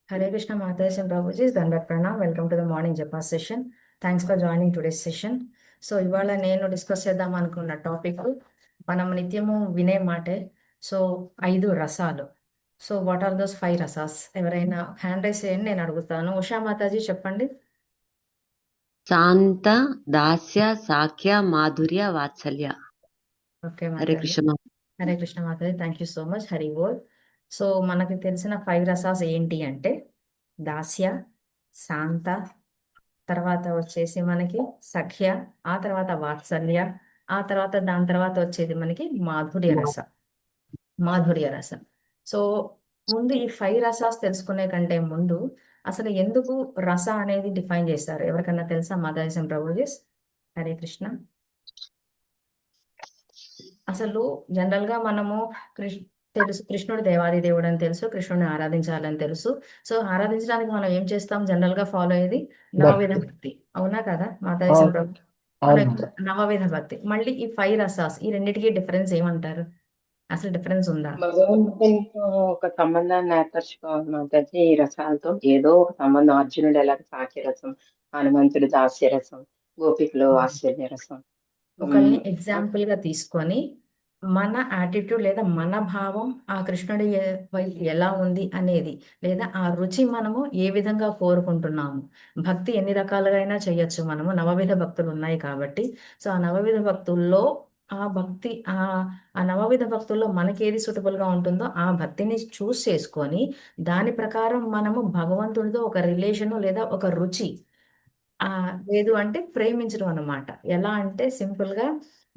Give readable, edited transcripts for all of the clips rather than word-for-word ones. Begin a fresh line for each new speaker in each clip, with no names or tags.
Hare Krishna Mataji and Prabhuji, Dandat Pranam. Welcome to the morning japa session. Thanks for joining today's session. So ఇవాళ నేను discuss చేద్దాం అనుకున్న topic మనం నిత్యము వినే మాటే. సో 5 రసాలు. సో వాట్ ఆర్ దోస్ 5 రసాస్? ఎవరైనా హ్యాండ్ రైస్ చేయండి, నేను అడుగుతాను. ఉషా మాతాజీ చెప్పండి.
శాంత, దాస్య, సాఖ్య, మాధుర్య, వాత్సల్య.
Okay
Hare
Mataji.
Krishna.
Hare Krishna Mataji, thank you so much. Hari బోల్. సో మనకి తెలిసిన 5 రసాస్ ఏంటి అంటే దాస్య, శాంత, తర్వాత వచ్చేసి మనకి సఖ్య, ఆ తర్వాత వాత్సల్య, ఆ తర్వాత దాని తర్వాత వచ్చేది మనకి మాధుర్య రసం. సో ముందు ఈ 5 రసాస్ తెలుసుకునే కంటే ముందు అసలు ఎందుకు రస అనేది డిఫైన్ చేస్తారు? ఎవరికన్నా తెలుసా మాతాజీ ప్రభుజీస్? హరే కృష్ణ. అసలు జనరల్ గా మనము తెలుసు కృష్ణుడు దేవాది దేవుడు అని తెలుసు, కృష్ణుడిని ఆరాధించాలని తెలుసు. సో ఆరాధించడానికి మనం ఏం చేస్తాం? జనరల్ గా ఫాలో అయ్యేది నవవిధ
భక్తి.
భక్తి, అవునా కదా మాతాజీ
అవును
ప్రభు? మనం
అవును
ఇప్పుడు నవవిధ భక్తి. మళ్ళీ ఈ 5 రసాస్, ఈ రెండిటికి డిఫరెన్స్ ఏమంటారు? అసలు డిఫరెన్స్ ఉందా?
భగవంతునితో ఒక సంబంధాన్ని ఏర్పరచుకోవాలి మాతాజీ. ఈ రసాలతో ఏదో ఒక సంబంధం. అర్జునుడు ఎలాగ సాఖ్య రసం, హనుమంతుడు దాస్య రసం, గోపికలు వాత్సల్య రసం.
ఒకరిని ఎగ్జాంపుల్ గా తీసుకొని మన యాటిట్యూడ్ లేదా మన భావం ఆ కృష్ణుడి వైపు ఎలా ఉంది అనేది, లేదా ఆ రుచి మనము ఏ విధంగా కోరుకుంటున్నాము. భక్తి ఎన్ని రకాలుగా అయినా చేయొచ్చు. మనము నవవిధ భక్తులు ఉన్నాయి కాబట్టి, సో ఆ నవవిధ భక్తుల్లో ఆ భక్తి ఆ నవవిధ భక్తుల్లో మనకి ఏది సూటబుల్ గా ఉంటుందో ఆ భక్తిని చూస్ చేసుకొని దాని ప్రకారం మనము భగవంతుడితో ఒక రిలేషను లేదా ఒక రుచి లేదు అంటే ప్రేమించడం అన్నమాట. ఎలా అంటే సింపుల్ గా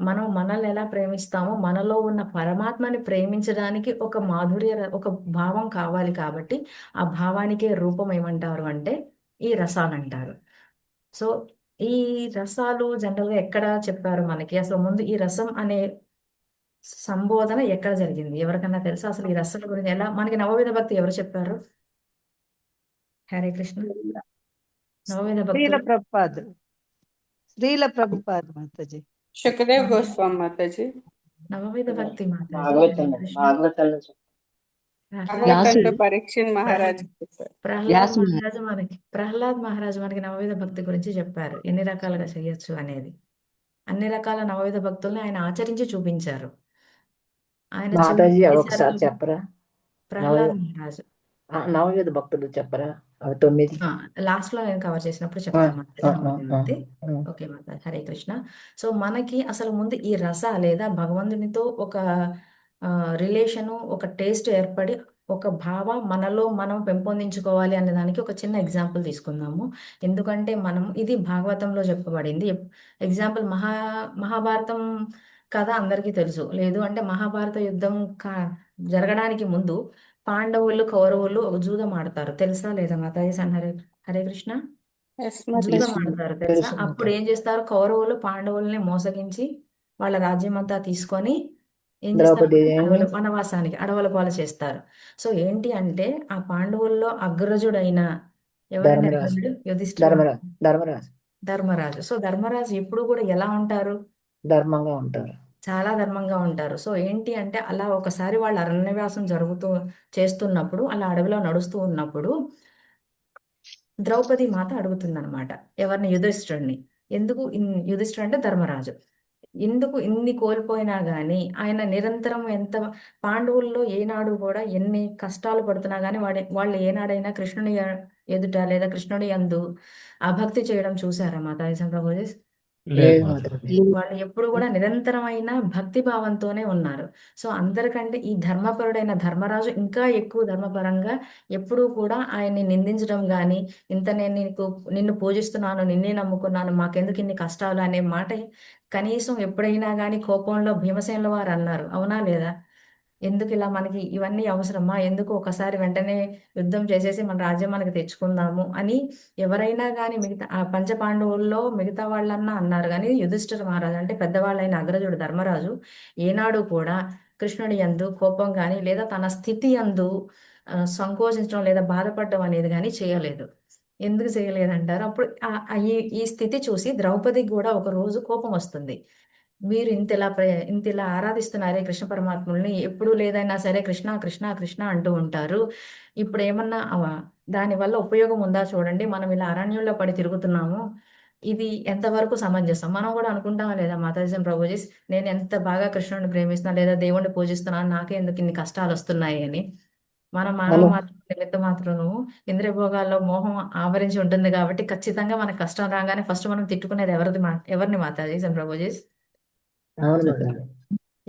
మనం మనల్ని ఎలా ప్రేమిస్తామో మనలో ఉన్న పరమాత్మని ప్రేమించడానికి ఒక ఒక భావం కావాలి కాబట్టి ఆ భావానికే రూపం ఏమంటారు అంటే ఈ రసాలు అంటారు. సో ఈ రసాలు జనరల్ గా ఎక్కడ చెప్పారు మనకి? అసలు ముందు ఈ రసం అనే సంబోధన ఎక్కడ జరిగింది? ఎవరికన్నా తెలుసా అసలు ఈ రసాల గురించి? ఎలా మనకి నవవిధ భక్తి ఎవరు చెప్పారు? హరే కృష్ణ. నవవిధ
శ్రీల
భక్తులు
ప్రభుపాదులు మాతాజీ.
సుఖదేవ్ గోస్వామి మాతాజీ.
నవవిధ భక్తి మాతాజీ. హరే
భాగవతంలో
కృష్ణ.
భాగవతంలో
భాగవతంలో పరీక్షణ్ మహారాజ్ చెప్పారు.
ప్రహ్లాద్ మహారాజు మనకి నవవిధ భక్తి గురించి చెప్పారు, ఎన్ని రకాలుగా చేయొచ్చు అనేది. అన్ని రకాల నవవిధ భక్తుల్ని ఆయన ఆచరించి చూపించారు. ఆయన
మాతాజీ
చేశారు.
ఒకసారి చెప్పరా?
ప్రహ్లాద్ మహారాజు
నవవిధ భక్తులు చెప్పరా? అవి 9.
లాస్ట్ లో నేను కవర్ చేసినప్పుడు చెప్తాను మాతాజీ నవవిధ భక్తి.
ఆ.
ఓకే మాతాజీ. హరే కృష్ణ. సో మనకి అసలు ముందు ఈ రస లేదా భగవంతునితో ఒక రిలేషను, ఒక టేస్ట్ ఏర్పడి ఒక భావం మనలో మనం పెంపొందించుకోవాలి అనే దానికి ఒక చిన్న ఎగ్జాంపుల్ తీసుకుందాము. ఎందుకంటే మనం ఇది భాగవతంలో చెప్పబడింది. ఎగ్జాంపుల్ మహాభారతం కథ అందరికీ తెలుసు. లేదు అంటే మహాభారత యుద్ధం జరగడానికి ముందు పాండవులు కౌరవులు ఒక జూదం ఆడతారు, తెలుసా లేదా మాతాజీ? హరే కృష్ణ.
Yes,
జూదం
మాతాజీ.
ఆడతారు, తెలుసా?
తెలుసు
అప్పుడు ఏం చేస్తారు? కౌరవులు పాండవుల్ని మోసగించి వాళ్ళ రాజ్యం అంతా తీసుకొని ఏం చేస్తారు?
ద్రౌపది
వనవాసానికి అడవుల పాలు చేస్తారు. సో ఏంటి అంటే ఆ పాండవుల్లో అగ్రజుడైన ఎవరంటే
ధర్మరాజు.
అగ్రజుడు? యుధిష్ఠిరుడు.
ధర్మరాజు
ధర్మరాజు. సో ధర్మరాజు ఎప్పుడు కూడా ఎలా ఉంటారు?
ధర్మంగా ఉంటారు.
చాలా ధర్మంగా ఉంటారు. సో ఏంటి అంటే అలా ఒకసారి వాళ్ళు అరణ్యవాసం చేస్తున్నప్పుడు, అలా అడవిలో నడుస్తూ ఉన్నప్పుడు ద్రౌపది మాత అడుగుతుందన్నమాట ఎవరిని? యుధిష్ఠిరుడిని. ఎందుకు యుధిష్ఠిరుడు అంటే ధర్మరాజు. ఎందుకు ఇన్ని కోల్పోయినా గానీ ఆయన నిరంతరం ఎంత పాండవుల్లో ఏనాడు కూడా ఎన్ని కష్టాలు పడుతున్నా గానీ వాళ్ళు ఏనాడైనా కృష్ణుని ఎదుట లేదా కృష్ణుడి యందు అభక్తి చేయడం చూసారా మాతాజీ ప్రభుజీ?
లేదు మాతాజీ.
వాళ్ళు ఎప్పుడు కూడా నిరంతరమైన భక్తి భావంతోనే ఉన్నారు. సో అందరికంటే ఈ ధర్మపరుడైన ధర్మరాజు ఇంకా ఎక్కువ ధర్మపరంగా ఎప్పుడూ కూడా ఆయన్ని నిందించడం గాని, ఇంత నేను నిన్ను పూజిస్తున్నాను, నిన్నే నమ్ముకున్నాను, మాకెందుకు ఇన్ని కష్టాలు అనే మాట కనీసం ఎప్పుడైనా గాని కోపంలో భీమసేనుల వారు అన్నారు, అవునా లేదా? ఎందుకు ఇలా మనకి ఇవన్నీ అవసరమా? ఎందుకు ఒకసారి వెంటనే యుద్ధం చేసేసి మన రాజ్యం మనకి తెచ్చుకుందాము అని ఎవరైనా కానీ మిగతా ఆ పంచపాండవుల్లో మిగతా వాళ్ళన్నా అన్నారు. కానీ యుధిష్ఠిర మహారాజు అంటే పెద్దవాళ్ళైన అగ్రజుడు ధర్మరాజు ఏనాడు కూడా కృష్ణుడి యందు కోపం కానీ లేదా తన స్థితి యందు సంకోచించడం లేదా బాధపడడం అనేది కానీ చేయలేదు. ఎందుకు చేయలేదంటారు? అప్పుడు ఈ స్థితి చూసి ద్రౌపదికి కూడా ఒక రోజు కోపం వస్తుంది. మీరు ఇంత ఇలా ఆరాధిస్తున్నారే కృష్ణ పరమాత్ముల్ని, ఎప్పుడు లేదైనా సరే కృష్ణ కృష్ణ కృష్ణ అంటూ ఉంటారు. ఇప్పుడు ఏమన్నా దానివల్ల ఉపయోగం ఉందా చూడండి. మనం ఇలా అరణ్యంలో పడి తిరుగుతున్నాము. ఇది ఎంతవరకు సమంజసం? మనం కూడా అనుకుంటామా లేదా మాతాజీ ప్రభుజీస్, నేను ఎంత బాగా కృష్ణుడిని ప్రేమిస్తున్నా లేదా దేవుణ్ణి పూజిస్తున్నాను, నాకే ఎందుకు ఇన్ని కష్టాలు వస్తున్నాయి అని. మనం మానవ
అవును
మాత్రం నిమిత్త మాత్రము ఇంద్రియ భోగాల్లో మోహం ఆవరించి ఉంటుంది కాబట్టి ఖచ్చితంగా మనకు కష్టం రాగానే ఫస్ట్ మనం తిట్టుకునేది ఎవరిని మాతాజీ ప్రభుజీస్?
అవును మాతాజీ.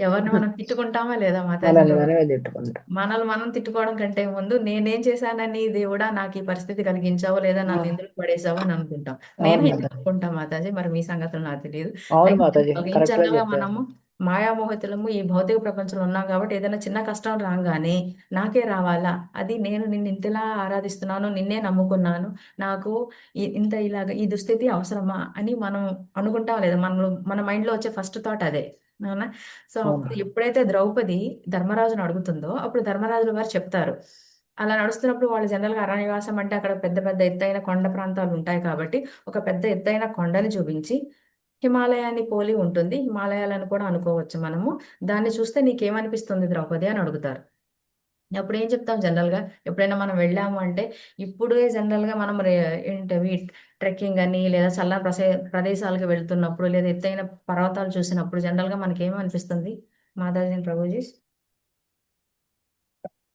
ఎవరిని మనం తిట్టుకుంటామా లేదా మాతాజీ
మనల్ని
ప్రభు?
మనమే తిట్టుకుంటాం.
మనల్ని మనం తిట్టుకోవడం కంటే ముందు నేనేం చేశానని దేవుడా నాకు ఈ పరిస్థితి కలిగించావో లేదా నన్ను ఎందుకు పడేసావో అని అనుకుంటాం.
అవును
నేను
మాతాజీ.
అనుకుంటాం మాతాజీ, మరి మీ సంగతులు నాకు తెలియదు.
అవును
అయితే
మాతాజీ,
ఇన్
కరెక్ట్ గా
జనరల్ గా
చెప్పారు.
మనము మాయామోహితులము ఈ భౌతిక ప్రపంచంలో ఉన్నాం కాబట్టి ఏదైనా చిన్న కష్టం రాగానే నాకే రావాలా, అది నేను నిన్ను ఇంతలా ఆరాధిస్తున్నాను, నిన్నే నమ్ముకున్నాను, నాకు ఇలాగ ఈ దుస్థితి అవసరమా అని మనం అనుకుంటాం లేదా? మన మైండ్ లో వచ్చే ఫస్ట్ థాట్ అదే, అవునా? సో
అవును
అప్పుడు ఎప్పుడైతే ద్రౌపది ధర్మరాజును అడుగుతుందో అప్పుడు ధర్మరాజుల వారు చెప్తారు. అలా నడుస్తున్నప్పుడు వాళ్ళు జనరల్ గా అరణ్యవాసం అంటే అక్కడ పెద్ద పెద్ద ఎత్తైన కొండ ప్రాంతాలు ఉంటాయి కాబట్టి ఒక పెద్ద ఎత్తైన కొండని చూపించి, హిమాలయాన్ని పోలి ఉంటుంది, హిమాలయాలను కూడా అనుకోవచ్చు మనము, దాన్ని చూస్తే నీకేమనిపిస్తుంది ద్రౌపది అని అడుగుతారు. అప్పుడు ఏం చెప్తాం జనరల్ గా? ఎప్పుడైనా మనం వెళ్ళాము అంటే ఇప్పుడే జనరల్ గా మనం ఏంటవి ట్రెక్కింగ్ అని లేదా చల్లని ప్రదేశాలకు వెళ్తున్నప్పుడు లేదా ఎత్తైన పర్వతాలు చూసినప్పుడు జనరల్ గా మనకి ఏమనిపిస్తుంది మాతాజీ ప్రభుజీ?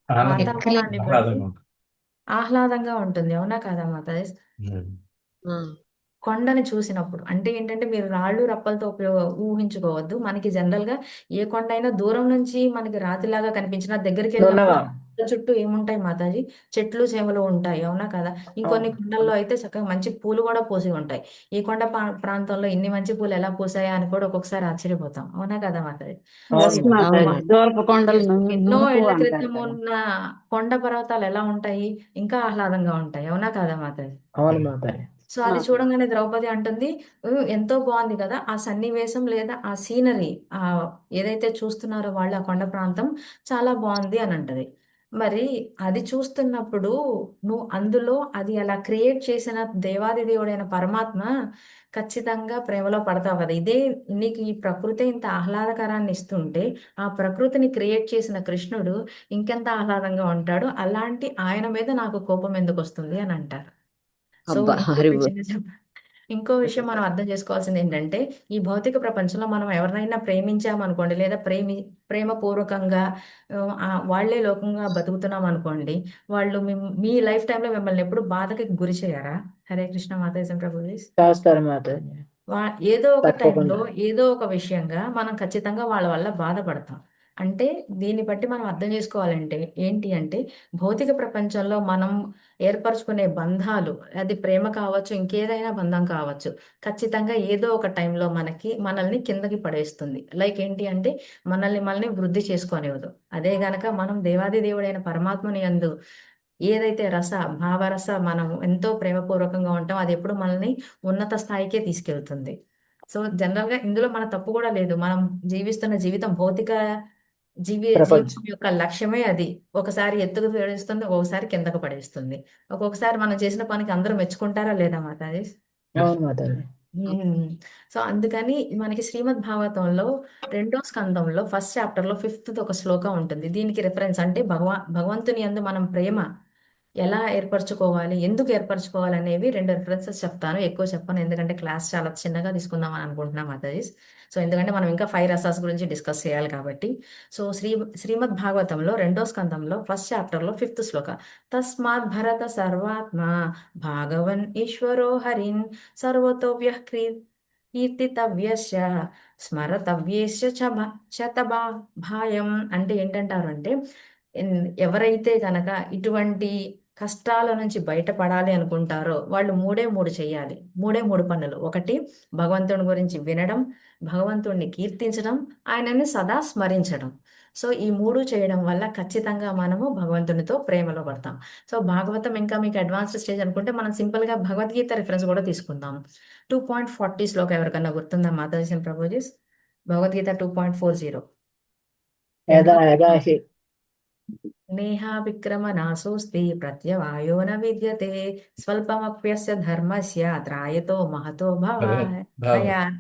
ఆనందం,
ఎక్సలెంట్.
వాతావరణాన్ని బట్టి
ఆహ్లాదంగా ఉంటుంది.
ఆహ్లాదంగా ఉంటుంది, అవునా కాదా మాతాజీ?
ఉమ్.
కొండని చూసినప్పుడు అంటే ఏంటంటే మీరు రాళ్ళు రప్పలతో ఊహించుకోవద్దు. మనకి జనరల్ గా ఏ కొండ అయినా దూరం నుంచి మనకి రాతిలాగా కనిపించిన దగ్గరికి వెళ్ళినప్పుడు
నున్నగా.
ఆ చుట్టూ ఏముంటాయి మాతాజీ? చెట్లు చేమలు ఉంటాయి, అవునా కదా? ఇంకొన్ని కొండల్లో అయితే చక్కగా మంచి పూలు కూడా పూసి ఉంటాయి. ఈ కొండ ప్రాంతంలో ఇన్ని మంచి పూలు ఎలా పూసాయా అని కూడా ఒక్కొక్కసారి ఆశ్చర్యపోతాం, అవునా కదా మాతాజీ? సో
అవును
ఎస్
మాతాజీ.
అవును
మాతాజీ,
మాతాజీ.
దూరపు కొండలు
ఎన్నో
నునుపు
ఏళ్ల
అంటారు
క్రితం
కదా.
ఉన్న కొండ పర్వతాలు ఎలా ఉంటాయి? ఇంకా ఆహ్లాదంగా ఉంటాయి, అవునా కదా మాతాజీ?
అవును మాతాజీ.
సో అది
మాతాజీ.
చూడంగానే ద్రౌపది అంటుంది, ఎంతో బాగుంది కదా ఆ సన్నివేశం లేదా ఆ సీనరీ, ఆ ఏదైతే చూస్తున్నారో వాళ్ళు ఆ కొండ ప్రాంతం చాలా బాగుంది అని అంటది. మరి అది చూస్తున్నప్పుడు నువ్వు అందులో అది అలా క్రియేట్ చేసిన దేవాది దేవుడైన పరమాత్మ ఖచ్చితంగా ప్రేమలో పడతావు కదా. ఇదే నీకు ఈ ప్రకృతి ఇంత ఆహ్లాదకరాన్ని ఇస్తుంటే ఆ ప్రకృతిని క్రియేట్ చేసిన కృష్ణుడు ఇంకెంత ఆహ్లాదంగా ఉంటాడు, అలాంటి ఆయన మీద నాకు కోపం ఎందుకు వస్తుంది అని అంటారు. సో
అబ్బా
ఇంకో
హరి
విషయం ఇంకో విషయం మనం అర్థం చేసుకోవాల్సింది ఏంటంటే ఈ భౌతిక ప్రపంచంలో మనం ఎవరినైనా ప్రేమించామనుకోండి లేదా ప్రేమపూర్వకంగా వాళ్ళే లోకంగా బతుకుతున్నాం అనుకోండి, వాళ్ళు మీ లైఫ్ టైంలో మిమ్మల్ని ఎప్పుడు బాధకి గురి చేయరా? హరే కృష్ణ మాతాజీ ప్రభుజీ.
చేస్తారు మాతాజీ,
ఏదో ఒక టైంలో
తప్పకుండా.
ఏదో ఒక విషయంగా మనం ఖచ్చితంగా వాళ్ళ వల్ల బాధపడతాం. అంటే దీన్ని బట్టి మనం అర్థం చేసుకోవాలంటే ఏంటి అంటే భౌతిక ప్రపంచంలో మనం ఏర్పరచుకునే బంధాలు, అది ప్రేమ కావచ్చు ఇంకేదైనా బంధం కావచ్చు, ఖచ్చితంగా ఏదో ఒక టైంలో మనల్ని కిందకి పడేస్తుంది. లైక్ ఏంటి అంటే మనల్ని వృద్ధి చేసుకోనివ్వదు. అదే గనక మనం దేవాది దేవుడైన పరమాత్మని యందు ఏదైతే భావరస మనం ఎంతో ప్రేమపూర్వకంగా ఉంటాం అది ఎప్పుడు మనల్ని ఉన్నత స్థాయికే తీసుకెళ్తుంది. సో జనరల్ గా ఇందులో మన తప్పు కూడా లేదు. మనం జీవిస్తున్న జీవితం భౌతిక జీవితం
ప్రపంచం.
యొక్క లక్ష్యమే అది. ఒకసారి ఎత్తుకు పడేస్తుంది, ఒకసారి కిందకు పడేస్తుంది. ఒక్కొక్కసారి మనం చేసిన పనికి అందరూ మెచ్చుకుంటారా లేదా మాతాజీ?
అవును మాతాజీ.
సో అందుకని మనకి శ్రీమద్ భాగవతంలో 2వ స్కందంలో ఫస్ట్ చాప్టర్ లో 5th ఒక శ్లోకం ఉంటుంది. దీనికి రిఫరెన్స్ అంటే భగవంతుని యందు మనం ప్రేమ ఎలా ఏర్పరచుకోవాలి, ఎందుకు ఏర్పరచుకోవాలి అనేవి 2 రిఫరెన్సెస్ చెప్తాను. ఎక్కువ చెప్పను ఎందుకంటే క్లాస్ చాలా చిన్నగా తీసుకుందాం అని అనుకుంటున్నాం మాతాజీ. సో ఎందుకంటే మనం ఇంకా 5 రసాస్ గురించి డిస్కస్ చేయాలి కాబట్టి. సో శ్రీమద్ భాగవతంలో 2వ స్కందంలో ఫస్ట్ చాప్టర్ లో 5th శ్లోక, తస్మాత్ భరత సర్వాత్మ భాగవన్ ఈశ్వరో హరిన్ సర్వతో కీర్తితవ్యస్య స్మరతవ్యేశ్య చతబా భాయం. అంటే ఏంటంటారు అంటే ఎవరైతే గనక ఇటువంటి కష్టాల నుంచి బయటపడాలి అనుకుంటారో వాళ్ళు మూడు చేయాలి. మూడు పనులు. ఒకటి భగవంతుని గురించి వినడం, భగవంతుణ్ణి కీర్తించడం, ఆయనని సదా స్మరించడం. సో ఈ 3 చేయడం వల్ల ఖచ్చితంగా మనము భగవంతునితో ప్రేమలో పడతాం. సో భాగవతం ఇంకా మీకు అడ్వాన్స్డ్ స్టేజ్ అనుకుంటే మనం సింపుల్ గా భగవద్గీత రిఫరెన్స్ కూడా తీసుకుందాం. 2.40 శ్లోక ఎవరికన్నా గుర్తుందా మాతాజీ ప్రభుజీస్? భగవద్గీత 2.40
యదా యదా హి
నేహా విక్రమ నాశోస్తి ప్రత్యవాయో న విద్యతే స్వల్పమప్యస్య ధర్మస్య త్రాయతో మహతో
అదే
భయాత్.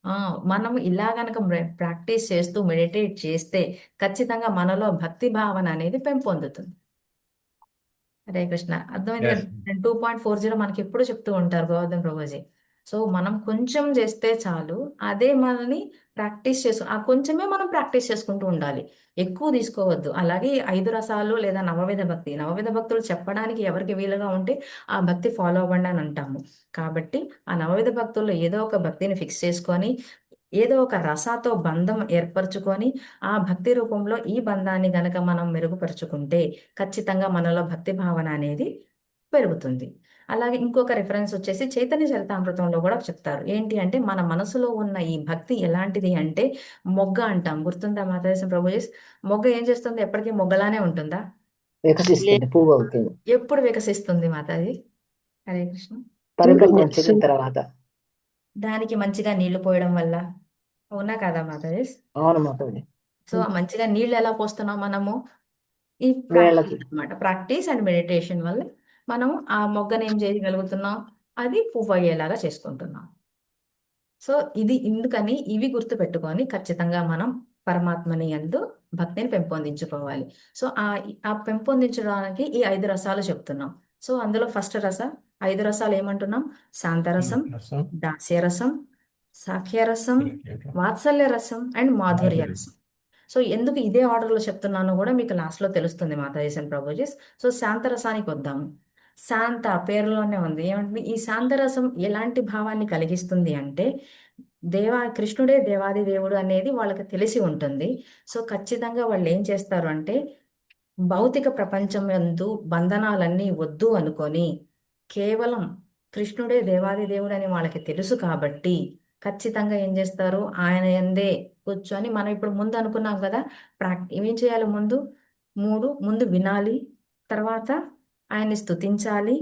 ఆ, మనం ఇలా గనక ప్రాక్టీస్ చేస్తూ మెడిటేట్ చేస్తే ఖచ్చితంగా మనలో భక్తి భావన అనేది పెంపొందుతుంది. హరే కృష్ణ, అర్థమైంది
Yes.
కదా? 2.40 మనకి ఎప్పుడు చెప్తూ ఉంటారు గౌతమ్ ప్రభుజీ. సో మనం కొంచెం చేస్తే చాలు, అదే మనని ప్రాక్టీస్ ఆ కొంచెమే మనం ప్రాక్టీస్ చేసుకుంటూ ఉండాలి, ఎక్కువ తీసుకోవద్దు. అలాగే 5 రసాలు లేదా నవవిధ భక్తులు చెప్పడానికి ఎవరికి వీలుగా ఉంటే ఆ భక్తి ఫాలో అవ్వండి అని అంటాము. కాబట్టి ఆ నవవిధ భక్తుల్లో ఏదో ఒక భక్తిని ఫిక్స్ చేసుకొని ఏదో ఒక రసాతో బంధం ఏర్పరచుకొని ఆ భక్తి రూపంలో ఈ బంధాన్ని గనక మనం మెరుగుపరుచుకుంటే ఖచ్చితంగా మనలో భక్తి భావన అనేది పెరుగుతుంది. అలాగే ఇంకొక రిఫరెన్స్ వచ్చేసి చైతన్య చరితామృతంలో కూడా చెప్తారు. ఏంటి అంటే మన మనసులో ఉన్న ఈ భక్తి ఎలాంటిది అంటే మొగ్గ అంటాం. గుర్తుందా మాతాజీ ప్రభుజీ? మొగ్గ ఏం చేస్తుంది? ఎప్పటికీ మొగ్గలానే ఉంటుందా?
వికసిస్తుంది, పువ్వు అవుతుంది.
ఎప్పుడు వికసిస్తుంది మాతాజీ? హరే కృష్ణ.
పరిపక్వం చెందిన తర్వాత.
దానికి మంచిగా నీళ్లు పోయడం వల్ల. అవునా కదా మాతాజీ?
అవును మాతాజీ.
సో ఆ మంచిగా నీళ్ళు ఎలా పోస్తున్నాం మనము? ఈ
వేళ్ళకి.
ప్రాక్టీస్ అన్నమాట. ప్రాక్టీస్ అండ్ మెడిటేషన్ వల్ల మనం ఆ మొగ్గను ఏం చేయగలుగుతున్నాం? అది పువ్వు అయ్యేలాగా చేసుకుంటున్నాం. సో ఇది ఇందుకని ఇవి గుర్తు పెట్టుకొని ఖచ్చితంగా మనం పరమాత్మని యందు భక్తిని పెంపొందించుకోవాలి. సో ఆ పెంపొందించడానికి ఈ 5 రసాలు చెప్తున్నాం. సో అందులో ఫస్ట్ 5 రసాలు ఏమంటున్నాం? శాంతరసం,
Rasa.
దాస్యరసం, సాఖ్యరసం,
Okay.
వాత్సల్య రసం అండ్ మాధుర్య
Madhurya.
రసం. సో ఎందుకు ఇదే ఆర్డర్లో చెప్తున్నానో కూడా మీకు లాస్ట్లో తెలుస్తుంది మాతాజీసన్ ప్రభుజీస్. సో శాంతరసానికి వద్దాము. శాంత పేరులోనే ఉంది. ఏమంటుంది? ఈ శాంతరసం ఎలాంటి భావాన్ని కలిగిస్తుంది అంటే కృష్ణుడే దేవాది దేవుడు అనేది వాళ్ళకి తెలిసి ఉంటుంది. సో ఖచ్చితంగా వాళ్ళు ఏం చేస్తారు అంటే భౌతిక ప్రపంచం యందు బంధనాలన్నీ వద్దు అనుకొని కేవలం కృష్ణుడే దేవాది దేవుడు అని వాళ్ళకి తెలుసు కాబట్టి ఖచ్చితంగా ఏం చేస్తారు? ఆయన యందే కూర్చొని మనం ఇప్పుడు ముందు అనుకున్నాం కదా, ఏం చేయాలి? ముందు వినాలి, తర్వాత ఆయన్ని స్తుతించాలి,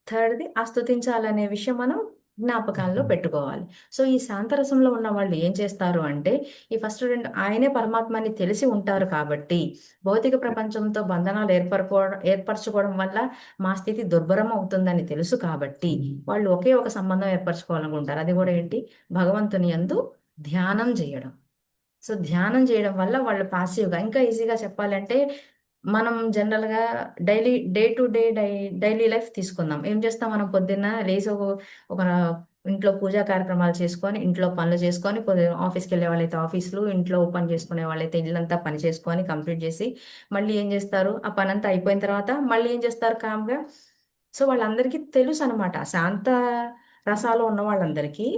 థర్డ్ది ఆ స్తుతించాలనే విషయం మనం జ్ఞాపకాల్లో పెట్టుకోవాలి. సో ఈ శాంతరసంలో ఉన్న వాళ్ళు ఏం చేస్తారు అంటే ఈ ఫస్ట్ 2 ఆయనే పరమాత్మని తెలిసి ఉంటారు కాబట్టి భౌతిక ప్రపంచంతో బంధనాలు ఏర్పరచుకోవడం వల్ల మా స్థితి దుర్భరం అవుతుందని తెలుసు కాబట్టి వాళ్ళు ఒకే ఒక సంబంధం ఏర్పరచుకోవాలనుకుంటారు. అది కూడా ఏంటి? భగవంతుని యందు ధ్యానం చేయడం. సో ధ్యానం చేయడం వల్ల వాళ్ళు పాసివ్గా, ఇంకా ఈజీగా చెప్పాలంటే మనం జనరల్గా day to day daily life తీసుకుందాం. ఏం చేస్తాం? మనం పొద్దున్న లేచి ఒక ఇంట్లో పూజా కార్యక్రమాలు చేసుకొని, ఇంట్లో పనులు చేసుకొని, ఆఫీస్కి వెళ్ళే వాళ్ళైతే ఆఫీసులు, ఇంట్లో పని చేసుకునే వాళ్ళైతే ఇల్లంతా పని చేసుకొని కంప్లీట్ చేసి మళ్ళీ ఏం చేస్తారు? ఆ పని అంతా అయిపోయిన తర్వాత మళ్ళీ ఏం చేస్తారు? కామ్గా. సో వాళ్ళందరికీ తెలుసు అనమాట, శాంత రసాలు ఉన్న వాళ్ళందరికీ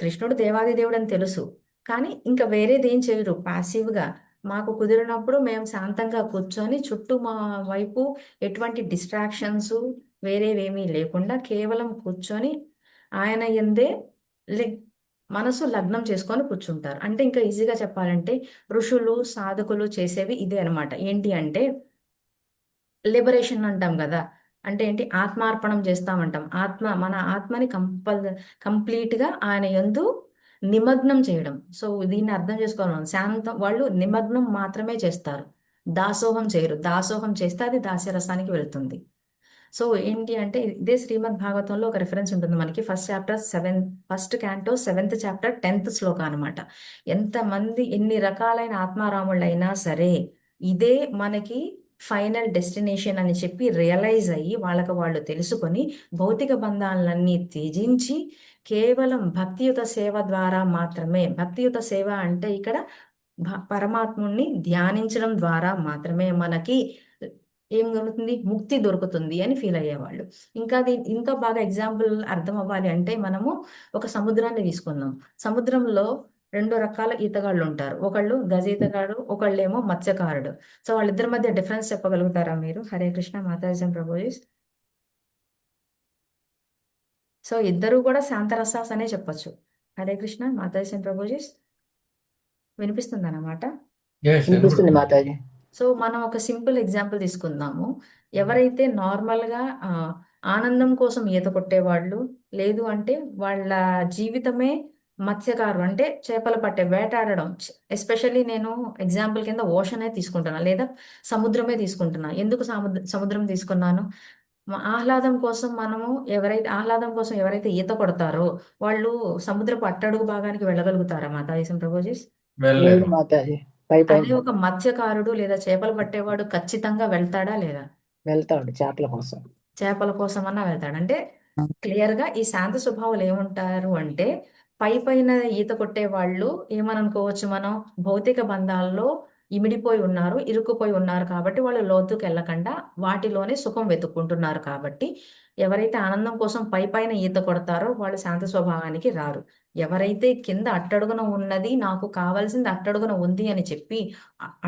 కృష్ణుడు దేవాది దేవుడు అని తెలుసు. కానీ ఇంకా వేరేది ఏం చేయరు, పాసివ్గా. మాకు కుదిరినప్పుడు మేము శాంతంగా కూర్చొని చుట్టూ మా వైపు ఎటువంటి డిస్ట్రాక్షన్స్ వేరేవేమీ లేకుండా కేవలం కూర్చొని ఆయన యందే మనసు లగ్నం చేసుకొని కూర్చుంటారు. అంటే ఇంకా ఈజీగా చెప్పాలంటే ఋషులు సాధకులు చేసేవి ఇదే అనమాట. ఏంటి అంటే లిబరేషన్ అంటాం కదా. అంటే ఏంటి? ఆత్మార్పణం చేస్తామంటాం. మన ఆత్మని కంప్లీట్గా ఆయన యందు నిమగ్నం చేయడం. సో దీన్ని అర్థం చేసుకోవాలి. శాంతం వాళ్ళు నిమగ్నం మాత్రమే చేస్తారు, దాసోహం చేయరు. దాసోహం చేస్తే అది దాస్యరసానికి వెళ్తుంది. సో ఏంటి అంటే ఇదే శ్రీమద్ భాగవతంలో ఒక రిఫరెన్స్ ఉంటుంది మనకి. First canto 7th chapter 10th శ్లోక అనమాట. ఎంతమంది ఎన్ని రకాలైన ఆత్మారాముళ్ళైనా సరే ఇదే మనకి ఫైనల్ డెస్టినేషన్ అని చెప్పి రియలైజ్ అయ్యి వాళ్ళు తెలుసుకొని భౌతిక బంధాలన్నీ త్యజించి కేవలం భక్తియుత సేవ ద్వారా మాత్రమే, భక్తియుత సేవ అంటే ఇక్కడ పరమాత్ముణ్ణి ధ్యానించడం ద్వారా మాత్రమే మనకి ఏం దొరుకుతుంది? ముక్తి దొరుకుతుంది అని ఫీల్ అయ్యేవాళ్ళు. ఇంకా బాగా ఎగ్జాంపుల్ అర్థం అవ్వాలి అంటే మనము ఒక సముద్రాన్ని తీసుకుందాం. సముద్రంలో 2 రకాల ఈతగాళ్ళు ఉంటారు. ఒకళ్ళు గజ ఈతగాడు, ఒకళ్ళేమో మత్స్యకారుడు. సో వాళ్ళిద్దరి మధ్య డిఫరెన్స్ చెప్పగలుగుతారా మీరు? హరే కృష్ణ మాతాజీ ప్రభుజీ. సో ఇద్దరు కూడా శాంతరసాస్ అనే చెప్పొచ్చు. హరే కృష్ణ మాతాజీ ప్రభుజీ. వినిపిస్తుందన్నమాట.
Yes,
వినిపిస్తుంది మాతాజీ.
సో మనం ఒక సింపుల్ ఎగ్జాంపుల్ తీసుకుందాము. ఎవరైతే నార్మల్గా ఆనందం కోసం ఈత కొట్టేవాళ్ళు, లేదు అంటే వాళ్ళ జీవితమే మత్స్యకారు అంటే చేపలు పట్టే వేటాడడం. ఎస్పెషల్లీ నేను ఎగ్జాంపుల్ కింద ఓషనే తీసుకుంటున్నాను, లేదా సముద్రమే తీసుకుంటున్నాను. ఎందుకు సముద్రం తీసుకున్నాను? ఆహ్లాదం కోసం ఆహ్లాదం కోసం ఎవరైతే ఈత కొడతారో వాళ్ళు సముద్రపు అట్టడుగు భాగానికి వెళ్ళగలుగుతారా మాతాజీ ప్రభుజీస్?
లేదు
వెళ్ళలేరు.
మాతాజీ. పై పైన
అదే ఒక మత్స్యకారుడు లేదా చేపలు పట్టేవాడు ఖచ్చితంగా వెళ్తాడా లేదా?
వెళ్తాడు చేపల కోసం.
చేపల కోసమన్నా వెళ్తాడు. అంటే క్లియర్ గా ఈ శాంత స్వభావాలు ఏముంటారు అంటే పైన ఈత కొట్టే వాళ్ళు ఏమనుకోవచ్చు, మనం భౌతిక బంధాల్లో ఇమిడిపోయి ఉన్నారు, ఇరుక్కుపోయి ఉన్నారు కాబట్టి వాళ్ళు లోతుకి వెళ్ళకుండా వాటిలోనే సుఖం వెతుక్కుంటున్నారు కాబట్టి ఎవరైతే ఆనందం కోసం పైన ఈత కొడతారో వాళ్ళు శాంత స్వభావానికి రారు. ఎవరైతే కింద అట్టడుగున ఉన్నది నాకు కావాల్సింది అట్టడుగున ఉంది అని చెప్పి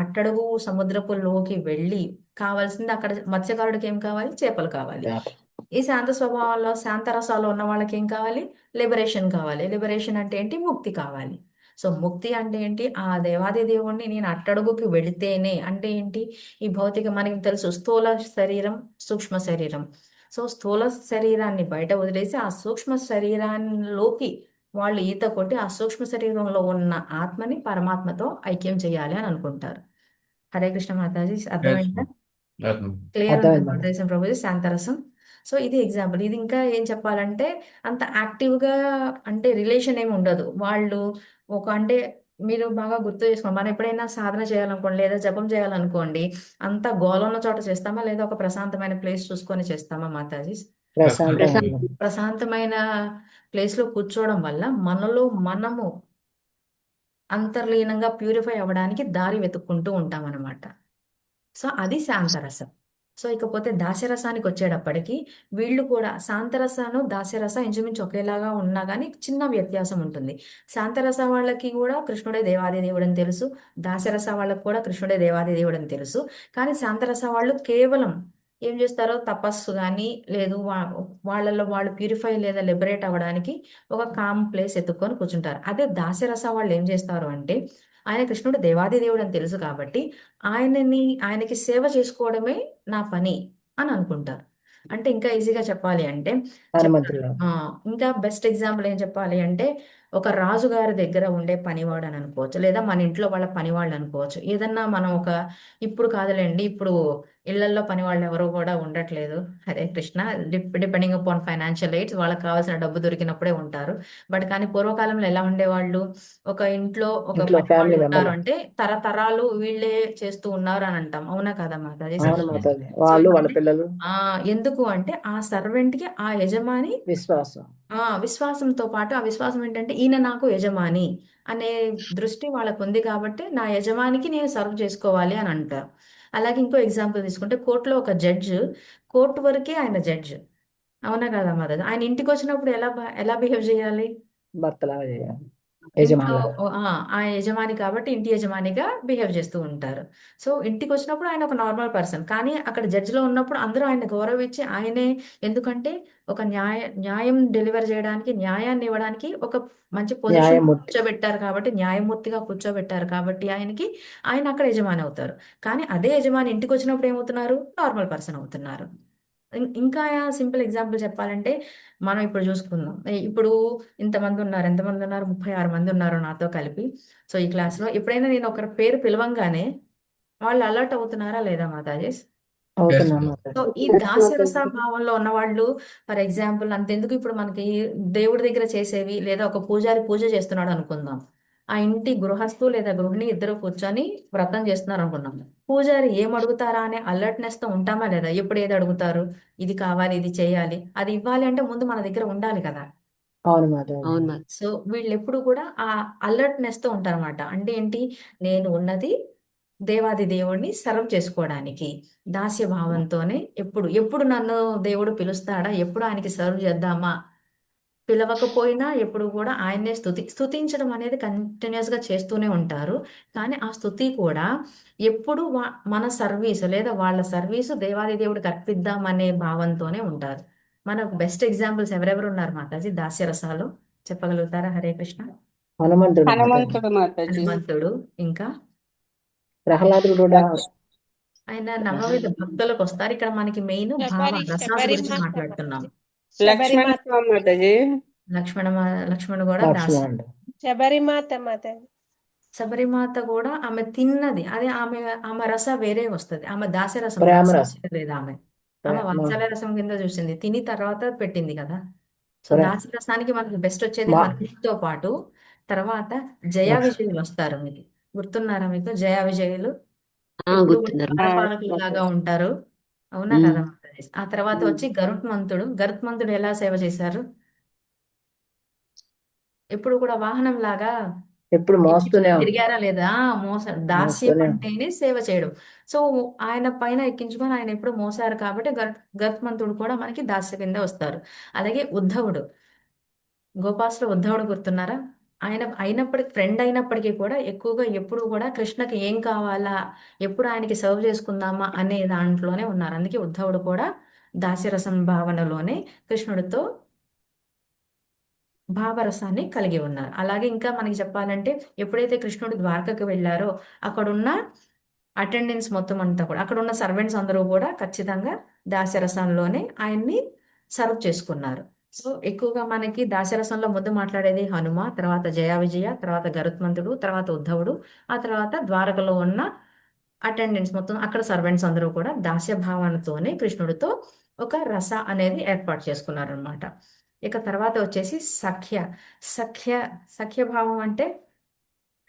అట్టడుగు సముద్రపులోకి వెళ్ళి కావాల్సింది అక్కడ మత్స్యకారుడికి ఏం కావాలి? చేపలు కావాలి.
చేప
ఈ శాంత స్వభావంలో శాంత రసాలు ఉన్న వాళ్ళకి ఏం కావాలి? లిబరేషన్ కావాలి. లిబరేషన్ అంటే ఏంటి? ముక్తి కావాలి. సో ముక్తి అంటే ఏంటి? ఆ దేవాది దేవుణ్ణి నేను అట్టడుగుకి వెళితేనే అంటే ఏంటి? ఈ భౌతిక మనకి తెలుసు స్థూల శరీరం, సూక్ష్మ శరీరం. సో స్థూల శరీరాన్ని బయట వదిలేసి ఆ సూక్ష్మ శరీరాల్లోకి వాళ్ళు ఈత కొట్టి ఆ సూక్ష్మ శరీరంలో ఉన్న ఆత్మని పరమాత్మతో ఐక్యం చేయాలి అని అనుకుంటారు. హరే కృష్ణ మాతాజీ,
Yes,
అర్థమైందా?
అర్థం.
క్లియర్ ఉంది
అర్థమైంది మేడం.
మాతాజీ ప్రభుజీ శాంతరసం. సో ఇది ఎగ్జాంపుల్. ఇది ఇంకా ఏం చెప్పాలంటే అంత యాక్టివ్గా అంటే రిలేషన్ ఏమి ఉండదు. వాళ్ళు అంటే మీరు బాగా గుర్తు చేసుకోండి, మనం ఎప్పుడైనా సాధన చేయాలనుకోండి లేదా జపం చేయాలనుకోండి అంత గోల ఉన్న చోట చేస్తామా లేదా ఒక ప్రశాంతమైన ప్లేస్ చూసుకొని చేస్తామా మాతాజీ?
ప్రశాంతంగా
ప్రశాంత్
ఉంది.
ప్రశాంతమైన ప్లేస్ లో కూర్చోవడం వల్ల మనలో మనము అంతర్లీనంగా ప్యూరిఫై అవ్వడానికి దారి వెతుక్కుంటూ ఉంటాం అనమాట. సో అది శాంతరసం. సో ఇకపోతే దాస్యరసానికి వచ్చేటప్పటికి వీళ్ళు కూడా శాంతరసను దాస్యరస ఇంచుమించు ఒకేలాగా ఉన్నా కానీ చిన్న వ్యత్యాసం ఉంటుంది. శాంతరస వాళ్ళకి కూడా కృష్ణుడే దేవాది దేవుడు అని తెలుసు, దాస్యరస వాళ్ళకి కూడా కృష్ణుడే దేవాది దేవుడు అని తెలుసు. కానీ శాంతరస వాళ్ళు కేవలం ఏం చేస్తారో తపస్సు కానీ లేదు వాళ్ళలో వాళ్ళు ప్యూరిఫై లేదా లిబరేట్ అవ్వడానికి ఒక కామ్ ప్లేస్ ఎత్తుక్కొని కూర్చుంటారు. అదే దాస్యరస వాళ్ళు ఏం చేస్తారు అంటే ఆయన కృష్ణుడు దేవాది దేవుడు అని తెలుసు కాబట్టి ఆయనకి సేవ చేసుకోవడమే నా పని అని అనుకుంటారు. అంటే ఇంకా ఈజీగా చెప్పాలి అంటే
హనుమంతుడు.
ఇంకా బెస్ట్ ఎగ్జాంపుల్ ఏం చెప్పాలి అంటే ఒక రాజుగారి దగ్గర ఉండే పనివాడు అని అనుకోవచ్చు, లేదా మన ఇంట్లో వాళ్ళ పనివాళ్ళు అనుకోవచ్చు. ఏదన్నా మనం ఇప్పుడు కాదులేండి, ఇప్పుడు ఇళ్లల్లో పనివాళ్ళు ఎవరు కూడా ఉండట్లేదు. Hare Krishna. Depending upon financial AIDS వాళ్ళకి కావాల్సిన డబ్బు దొరికినప్పుడే ఉంటారు. బట్ కానీ పూర్వకాలంలో ఎలా ఉండేవాళ్ళు? ఒక ఇంట్లో ఒక
ఇంట్లో
పనివాళ్ళు
ఫ్యామిలీ
ఉన్నారు
మెంబర్.
అంటే తరతరాలు వీళ్ళే చేస్తూ ఉన్నారు అని అంటాం. అవునా కదా మాతాజీ?
అవును మాతాజీ.
సో
వాళ్ళు వాళ్ళ
ఏంటంటే
పిల్లలు
ఎందుకు అంటే ఆ సర్వెంట్ కి ఆ యజమాని
విశ్వాసం.
విశ్వాసంతో పాటు ఆ విశ్వాసం ఏంటంటే ఈయన నాకు యజమాని అనే దృష్టి వాళ్ళకు ఉంది కాబట్టి నా యజమానికి నేను సర్వ్ చేసుకోవాలి అని అంటారు. అలాగే ఇంకో ఎగ్జాంపుల్ తీసుకుంటే కోర్టులో ఒక జడ్జ్ కోర్టు వరకే ఆయన జడ్జ్. అవునా కదా మదర్? ఆయన ఇంటికి వచ్చినప్పుడు ఎలా బిహేవ్ చేయాలి?
భర్తలాగా చేయాలి,
ఇంట్లో
యజమానులాగా.
ఆ యజమాని కాబట్టి ఇంటి యజమానిగా బిహేవ్ చేస్తూ ఉంటారు. సో ఇంటికి వచ్చినప్పుడు ఆయన ఒక నార్మల్ పర్సన్, కానీ అక్కడ జడ్జిలో ఉన్నప్పుడు అందరూ ఆయన గౌరవించి ఆయనే, ఎందుకంటే ఒక న్యాయం డెలివర్ చేయడానికి న్యాయాన్ని ఇవ్వడానికి ఒక మంచి పొజిషన్
న్యాయమూర్తి.
కూర్చోబెట్టారు కాబట్టి న్యాయమూర్తిగా కూర్చోబెట్టారు కాబట్టి ఆయన అక్కడ యజమాని అవుతారు. కానీ అదే యజమాని ఇంటికి వచ్చినప్పుడు ఏమవుతున్నారు? నార్మల్ పర్సన్ అవుతున్నారు. ఇంకా సింపుల్ ఎగ్జాంపుల్ చెప్పాలంటే మనం ఇప్పుడు చూసుకుందాం. ఇప్పుడు ఎంతమంది ఉన్నారు? 36 మంది ఉన్నారు నాతో కలిపి. సో ఈ క్లాస్లో ఎప్పుడైనా నేను ఒకరి పేరు పిలవంగానే వాళ్ళు అలర్ట్ అవుతున్నారా లేదా మాతాజీస్?
అవుతున్నాను
Yes,
మాతాజీ.
సో ఈ దాస్యరస భావంలో ఉన్న వాళ్ళు, ఫర్ ఎగ్జాంపుల్ అంతెందుకు, ఇప్పుడు మనకి దేవుడి దగ్గర చేసేవి లేదా ఒక పూజారి పూజ చేస్తున్నాడు అనుకుందాం. ఆ ఇంటి గృహస్థు లేదా గృహిణి ఇద్దరు కూర్చొని వ్రతం చేస్తున్నారు అనుకున్నాం. పూజారి ఏం అడుగుతారా అనే అలర్ట్నెస్ తో ఉంటామా లేదా? ఎప్పుడు ఏది అడుగుతారు? ఇది కావాలి, ఇది చేయాలి, అది ఇవ్వాలి అంటే ముందు మన దగ్గర ఉండాలి కదా.
అవును మాతాజీ.
అవును మరి.
సో వీళ్ళు ఎప్పుడు కూడా ఆ అలర్ట్నెస్ తో ఉంటారన్నమాట. అంటే ఏంటి? నేను ఉన్నది దేవాది దేవుడిని సర్వ్ చేసుకోవడానికి దాస్య భావంతోనే. ఎప్పుడు నన్ను దేవుడు పిలుస్తాడా, ఎప్పుడు ఆయనకి సర్వ్ చేద్దామా, పిలవకపోయినా ఎప్పుడు కూడా ఆయన్నే స్తుతించడం అనేది కంటిన్యూస్ గా చేస్తూనే ఉంటారు. కానీ ఆ స్తుతి కూడా ఎప్పుడు మన సర్వీసు లేదా వాళ్ళ సర్వీసు దేవాది దేవుడికి అర్పిద్దాం అనే భావంతోనే ఉంటారు. మనకు బెస్ట్ ఎగ్జాంపుల్స్ ఎవరెవరు ఉన్నారు మాతాజీ దాస్య రసాలు? చెప్పగలుగుతారా? హరే కృష్ణ.
హనుమంతుడు మాతాజీ.
హనుమంతుడు మాతాజీ.
హనుమంతుడు, ఇంకా
ప్రహ్లాదుడు కూడా.
ఆయన నవవిధ భక్తులకు వస్తారు. ఇక్కడ మనకి మెయిన్ రసాల గురించి మాట్లాడుతున్నాం.
లక్ష్మణ స్వామి మాతాజీ.
లక్ష్మణుడు కూడా
లక్ష్మణుడు.
శబరిమాత కూడా ఆమె తిన్నది అదే, ఆమె రస వేరే వస్తుంది. ఆమె దాస్య రసం
ప్రేమ
దాస్యం
రసం.
చేయలేదు ఆమె. ఆమె
మా
వాత్సల్య రసం కింద చూసింది, తిని తర్వాత పెట్టింది కదా. So
correct.
దాసి రసానికి మనకి బెస్ట్ వచ్చేది
మా
హనుమతో పాటు తర్వాత జయా
మా
విజయులు వస్తారు. మీకు గుర్తున్నారా? మీకు జయా విజయులు ఎప్పుడు కూడా
గుర్తున్నారు.
ద్వారపాలకుల్లాగా ఉంటారు. అవునా
ఉమ్,
కదా మాతాజీ? ఆ తర్వాత వచ్చి గరుత్మంతుడు. గరుత్మంతుడు ఎలా సేవ చేశారు? ఎప్పుడు కూడా వాహనం లాగా
ఎప్పుడు మోస్తూనే ఉంటాం.
తిరిగారా లేదా? దాస్యం
మోస్తూనే ఉంటాం.
అంటేనే సేవ చేయడం. సో ఆయన పైన ఎక్కించుకొని ఆయన ఎప్పుడు మోసారు కాబట్టి గరుత్మంతుడు కూడా మనకి దాస్య కింద వస్తారు. అలాగే ఉద్ధవుడు, గోపాసులో ఉద్ధవుడు గుర్తున్నారా? ఆయన అయినప్పటికీ ఫ్రెండ్ అయినప్పటికీ కూడా ఎక్కువగా ఎప్పుడు కూడా కృష్ణకి ఏం కావాలా, ఎప్పుడు ఆయనకి సర్వ్ చేసుకుందామా అనే దాంట్లోనే ఉన్నారు. అందుకే ఉద్ధవుడు కూడా దాస్యరసం భావనలోనే కృష్ణుడితో భావరసాన్ని కలిగి ఉన్నారు. అలాగే ఇంకా మనకి చెప్పాలంటే ఎప్పుడైతే కృష్ణుడు ద్వారకకు వెళ్ళారో అక్కడున్న అటెండెన్స్ మొత్తం అంతా కూడా అక్కడున్న సర్వెంట్స్ అందరూ కూడా ఖచ్చితంగా దాస్యరసంలోనే ఆయన్ని సర్వ్ చేసుకున్నారు. సో ఎక్కువగా మనకి దాస్యరసంలో ముందు మాట్లాడేది హనుమ, తర్వాత జయ విజయ, తర్వాత గరుత్మంతుడు, తర్వాత ఉద్ధవుడు, ఆ తర్వాత ద్వారకలో ఉన్న అటెండెన్స్ మొత్తం అక్కడ సర్వెంట్స్ అందరూ కూడా దాస్య భావనతోనే కృష్ణుడితో ఒక రస అనేది ఏర్పాటు చేసుకున్నారనమాట. ఇక తర్వాత వచ్చేసి సఖ్య సఖ్య సఖ్య భావం అంటే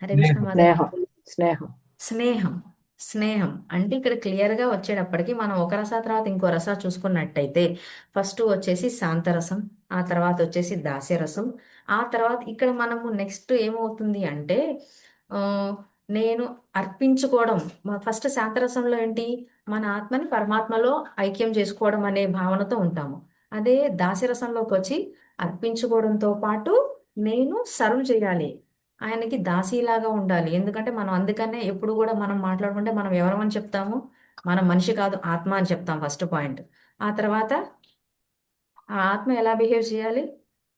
హరే కృష్ణ మాధవ్.
స్నేహం స్నేహం
స్నేహం స్నేహం అంటే ఇక్కడ క్లియర్ గా వచ్చేటప్పటికి మనం ఒక రస తర్వాత ఇంకో రస చూసుకున్నట్టయితే ఫస్ట్ వచ్చేసి శాంతరసం, ఆ తర్వాత వచ్చేసి దాస్యరసం, ఆ తర్వాత ఇక్కడ మనము నెక్స్ట్ ఏమవుతుంది అంటే ఆ, నేను అర్పించుకోవడం. ఫస్ట్ శాంతరసంలో ఏంటి, మన ఆత్మని పరమాత్మలో ఐక్యం చేసుకోవడం అనే భావనతో ఉంటాము. అదే దాస్యరసంలోకి వచ్చి అర్పించుకోవడంతో పాటు నేను సర్వ్ చేయాలి, ఆయనకి దాసీలాగా ఉండాలి. ఎందుకంటే మనం అందుకనే ఎప్పుడు కూడా మనం మాట్లాడుకుంటే మనం ఎవరమని చెప్తాము, మనం మనిషి కాదు ఆత్మ అని చెప్తాం ఫస్ట్ పాయింట్. ఆ తర్వాత ఆ ఆత్మ ఎలా బిహేవ్ చేయాలి,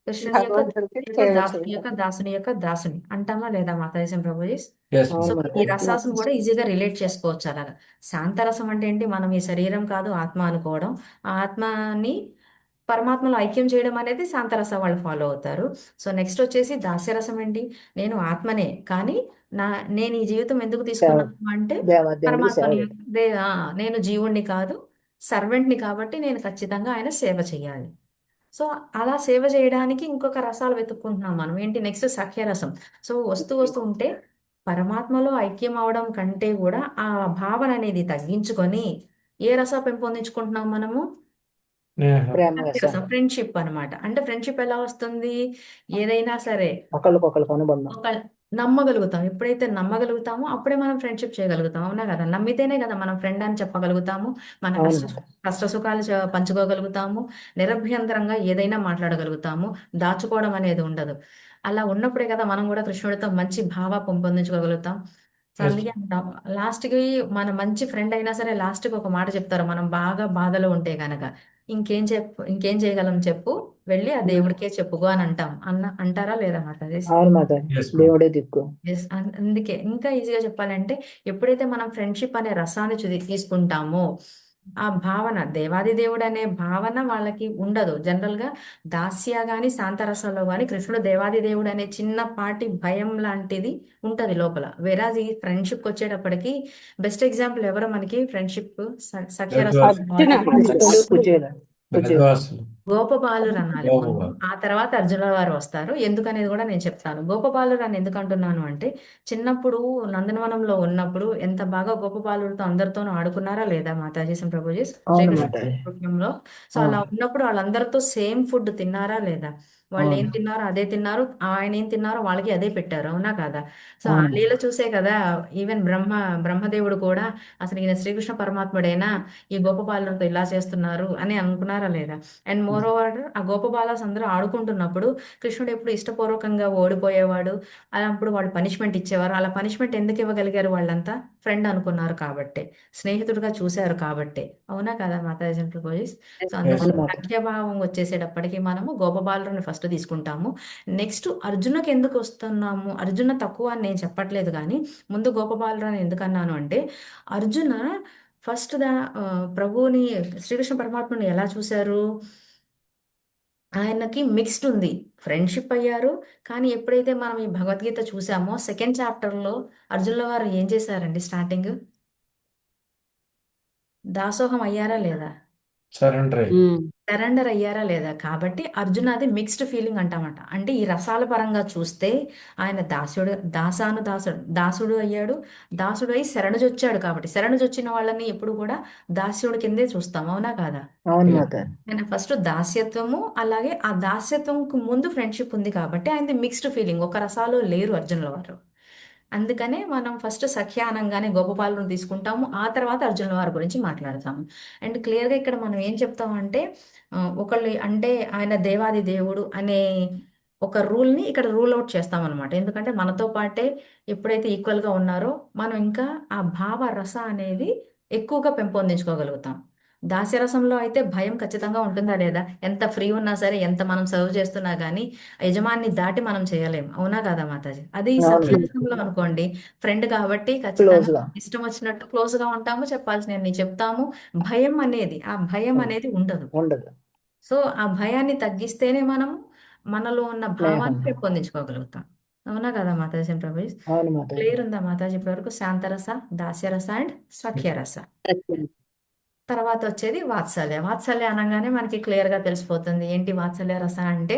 కృష్ణుని యొక్క
భగవంతుడికి
యొక్క
సేవ
దాసుని
చేయాలి.
యొక్క దాసుని యొక్క దాసుని అంటామా లేదా మాతాజీ ప్రభుజీ?
Yes,
అవును
సో
ma'am.
ఈ
మాతాజీ.
రసాలను కూడా ఈజీగా రిలేట్ చేసుకోవచ్చు అలాగా. శాంతరసం అంటే ఏంటి, మనం ఈ శరీరం కాదు ఆత్మ అనుకోవడం, ఆ ఆత్మని పరమాత్మలో ఐక్యం చేయడం అనేది శాంతరసం వాళ్ళు ఫాలో అవుతారు. సో నెక్స్ట్ వచ్చేసి దాస్యరసం ఏంటి, నేను ఆత్మనే కానీ నేను ఈ జీవితం ఎందుకు
సేవ
తీసుకున్నాను అంటే
దేవుడికి సేవ
పరమాత్మని
చేయాలి.
నేను జీవుణ్ణి కాదు సర్వెంట్ని కాబట్టి నేను ఖచ్చితంగా ఆయన సేవ చేయాలి. సో అలా సేవ చేయడానికి ఇంకొక రసాలు వెతుక్కుంటున్నాం మనం. ఏంటి నెక్స్ట్ సఖ్యరసం. సో వస్తూ వస్తూ ఉంటే పరమాత్మలో ఐక్యం అవడం కంటే కూడా ఆ భావన అనేది తగ్గించుకొని ఏ రస పెంపొందించుకుంటున్నాం మనము?
Yeah.
ప్రేమ రసం
సఖ్యరసం, ఫ్రెండ్షిప్ అన్నమాట. అంటే ఫ్రెండ్షిప్ ఎలా వస్తుంది, ఏదైనా సరే
ఒకళ్ళకొకళ్ళకి అనుబంధం.
ఒక నమ్మగలుగుతాం. ఎప్పుడైతే నమ్మగలుగుతామో అప్పుడే మనం ఫ్రెండ్షిప్ చేయగలుగుతాం. అవునా కదా? నమ్మితేనే కదా మనం ఫ్రెండ్ అని చెప్పగలుగుతాము, మన
అవును
కష్ట
మాతాజీ.
కష్ట సుఖాలు పంచుకోగలుగుతాము, నిరభ్యంతరంగా ఏదైనా మాట్లాడగలుగుతాము, దాచుకోవడం అనేది ఉండదు. అలా ఉన్నప్పుడే కదా మనం కూడా కృష్ణుడితో మంచి భావ పెంపొందించుకోగలుగుతాం. So
Yes.
అందుకే అంటాం లాస్ట్కి మన మంచి ఫ్రెండ్ అయినా సరే లాస్ట్కి ఒక మాట చెప్తారు, మనం బాగా బాధలో ఉంటే గనక ఇంకేం చేయగలం చెప్పు, వెళ్ళి ఆ దేవుడికే చెప్పుకో అని అంటారా లేదా మాతాజీ?
అవును మాతాజీ.
Yes, ma'am.
దేవుడే దిక్కు.
ఎస్, అందుకే ఇంకా ఈజీగా చెప్పాలంటే ఎప్పుడైతే మనం ఫ్రెండ్షిప్ అనే రసాన్ని తీసుకుంటామో ఆ భావన దేవాది దేవుడు అనే భావన వాళ్ళకి ఉండదు. జనరల్ గా దాస్య గాని శాంతరసంలో గాని కృష్ణుడు దేవాది దేవుడు అనే చిన్నపాటి భయం లాంటిది ఉంటది లోపల. వేరాజ్ ఈ ఫ్రెండ్షిప్ వచ్చేటప్పటికి బెస్ట్ ఎగ్జాంపుల్ ఎవరు మనకి ఫ్రెండ్షిప్ సఖ్యరసం
అర్జున
కృష్ణుడు కుచేల
భరద్వాసులు.
గోపబాలురు అనాలి ముందు,
గోపబాలు.
ఆ తర్వాత అర్జునుల వారు వస్తారు. ఎందుకనేది కూడా నేను చెప్తాను. గోపబాలురు అని ఎందుకు అంటున్నాను అంటే చిన్నప్పుడు నందనవనంలో ఉన్నప్పుడు ఎంత బాగా గోపబాలుడితో అందరితోనూ ఆడుకున్నారా లేదా మాతాజీ ప్రభుజీ
అవును
శ్రీకృష్ణ
మాతాజీ.
కుటుంబంలో? సో
ఆ,
అలా ఉన్నప్పుడు వాళ్ళందరితో సేమ్ ఫుడ్ తిన్నారా లేదా? వాళ్ళు ఏం
అవును
తిన్నారో అదే తిన్నారు, ఆయన ఏం తిన్నారో వాళ్ళకి అదే పెట్టారు. అవునా కాదా? సో ఆ
అవును
లీల చూసే కదా ఈవెన్ బ్రహ్మదేవుడు కూడా అసలు ఈయన శ్రీకృష్ణ పరమాత్ముడైనా ఈ గోపబాలులతో ఇలా చేస్తున్నారు అని అనుకున్నారా లేదా? అండ్ మోర్ ఓవర్ ఆ గోపబాలాస్ అందరూ ఆడుకుంటున్నప్పుడు కృష్ణుడు ఎప్పుడు ఇష్టపూర్వకంగా ఓడిపోయేవాడు, అలాంటప్పుడు వాళ్ళు పనిష్మెంట్ ఇచ్చేవారు. అలా పనిష్మెంట్ ఎందుకు ఇవ్వగలిగారు వాళ్ళంతా? ఫ్రెండ్ అనుకున్నారు కాబట్టే, స్నేహితుడిగా చూశారు కాబట్టే. అవునా కదా మాతాజీ ప్రభుజీస్? సో
Yes,
అందుకని
అవును
ma'am.
మాతాజీ.
సంఖ్యాభావం వచ్చేసేటప్పటికి మనము గోపబాలుని ఫస్ట్ తీసుకుంటాము. నెక్స్ట్ అర్జునకి ఎందుకు వస్తున్నాము, అర్జున తక్కువ అని నేను చెప్పట్లేదు కానీ ముందు గోపబాలుడు అని ఎందుకు అన్నాను అంటే అర్జున ఫస్ట్ ప్రభువుని శ్రీకృష్ణ పరమాత్మని ఎలా చూశారు, ఆయనకి మిక్స్డ్ ఉంది. ఫ్రెండ్షిప్ అయ్యారు కానీ ఎప్పుడైతే మనం ఈ భగవద్గీత చూసామో సెకండ్ చాప్టర్లో అర్జునుల వారు ఏం చేశారండి? స్టార్టింగ్ దాసోహం అయ్యారా లేదా?
సరెండర్ అయ్యి
సరెండర్ అయ్యారా లేదా కాబట్టి అర్జున అది మిక్స్డ్ ఫీలింగ్ అంటామట. అంటే ఈ రసాల పరంగా చూస్తే ఆయన దాసుడు అయ్యాడు. దాసుడు అయి శరణుజొచ్చాడు కాబట్టి శరణుజొచ్చిన వాళ్ళని ఎప్పుడు కూడా దాస్యుడి కిందే చూస్తాం, అవునా కాదా?
అవును మాతాజీ.
నేను ఫస్ట్ దాస్యత్వము, అలాగే ఆ దాస్యత్వంకు ముందు ఫ్రెండ్షిప్ ఉంది కాబట్టి ఆయనది మిక్స్డ్ ఫీలింగ్. ఒక రసాలు లేరు అర్జునుల వారు. అందుకనే మనం ఫస్ట్ సఖ్య అనంగానే గోపబాలుని తీసుకుంటాము, ఆ తర్వాత అర్జునుల వారి గురించి మాట్లాడతాము. అండ్ క్లియర్గా ఇక్కడ మనం ఏం చెప్తామంటే ఒకళ్ళు అంటే ఆయన దేవాది దేవుడు అనే ఒక రూల్ని ఇక్కడ రూల్ అవుట్ చేస్తాం అనమాట. ఎందుకంటే మనతో పాటే ఎప్పుడైతే ఈక్వల్గా ఉన్నారో మనం ఇంకా ఆ భావ రస అనేది ఎక్కువగా పెంపొందించుకోగలుగుతాం. దాస్యరసంలో అయితే భయం ఖచ్చితంగా ఉంటుందా లేదా? ఎంత ఫ్రీ ఉన్నా సరే, ఎంత మనం సర్వ్ చేస్తున్నా కానీ యజమాన్ని దాటి మనం చేయలేం, అవునా కదా మాతాజీ? అది
అవును
సఖ్యరసంలో అనుకోండి, ఫ్రెండ్ కాబట్టి ఖచ్చితంగా
క్లోజ్ గా
ఇష్టం వచ్చినట్టు క్లోజ్ గా ఉంటాము, చెప్పాల్సినవి చెప్తాము. ఆ భయం అనేది ఉండదు.
ఉండదు.
సో ఆ భయాన్ని తగ్గిస్తేనే మనం మనలో ఉన్న
స్నేహం.
భావాన్ని పెంపొందించుకోగలుగుతాం, అవునా కదా మాతాజీ? ప్రభు
అవును మాతాజీ.
క్లియర్ ఉందా మాతాజీ ఇప్పటివరకు? శాంతరస, దాస్యరస అండ్ సఖ్యరస. తర్వాత వచ్చేది వాత్సల్య. వాత్సల్య అనగానే మనకి క్లియర్ గా తెలిసిపోతుంది ఏంటి వాత్సల్య రస అంటే.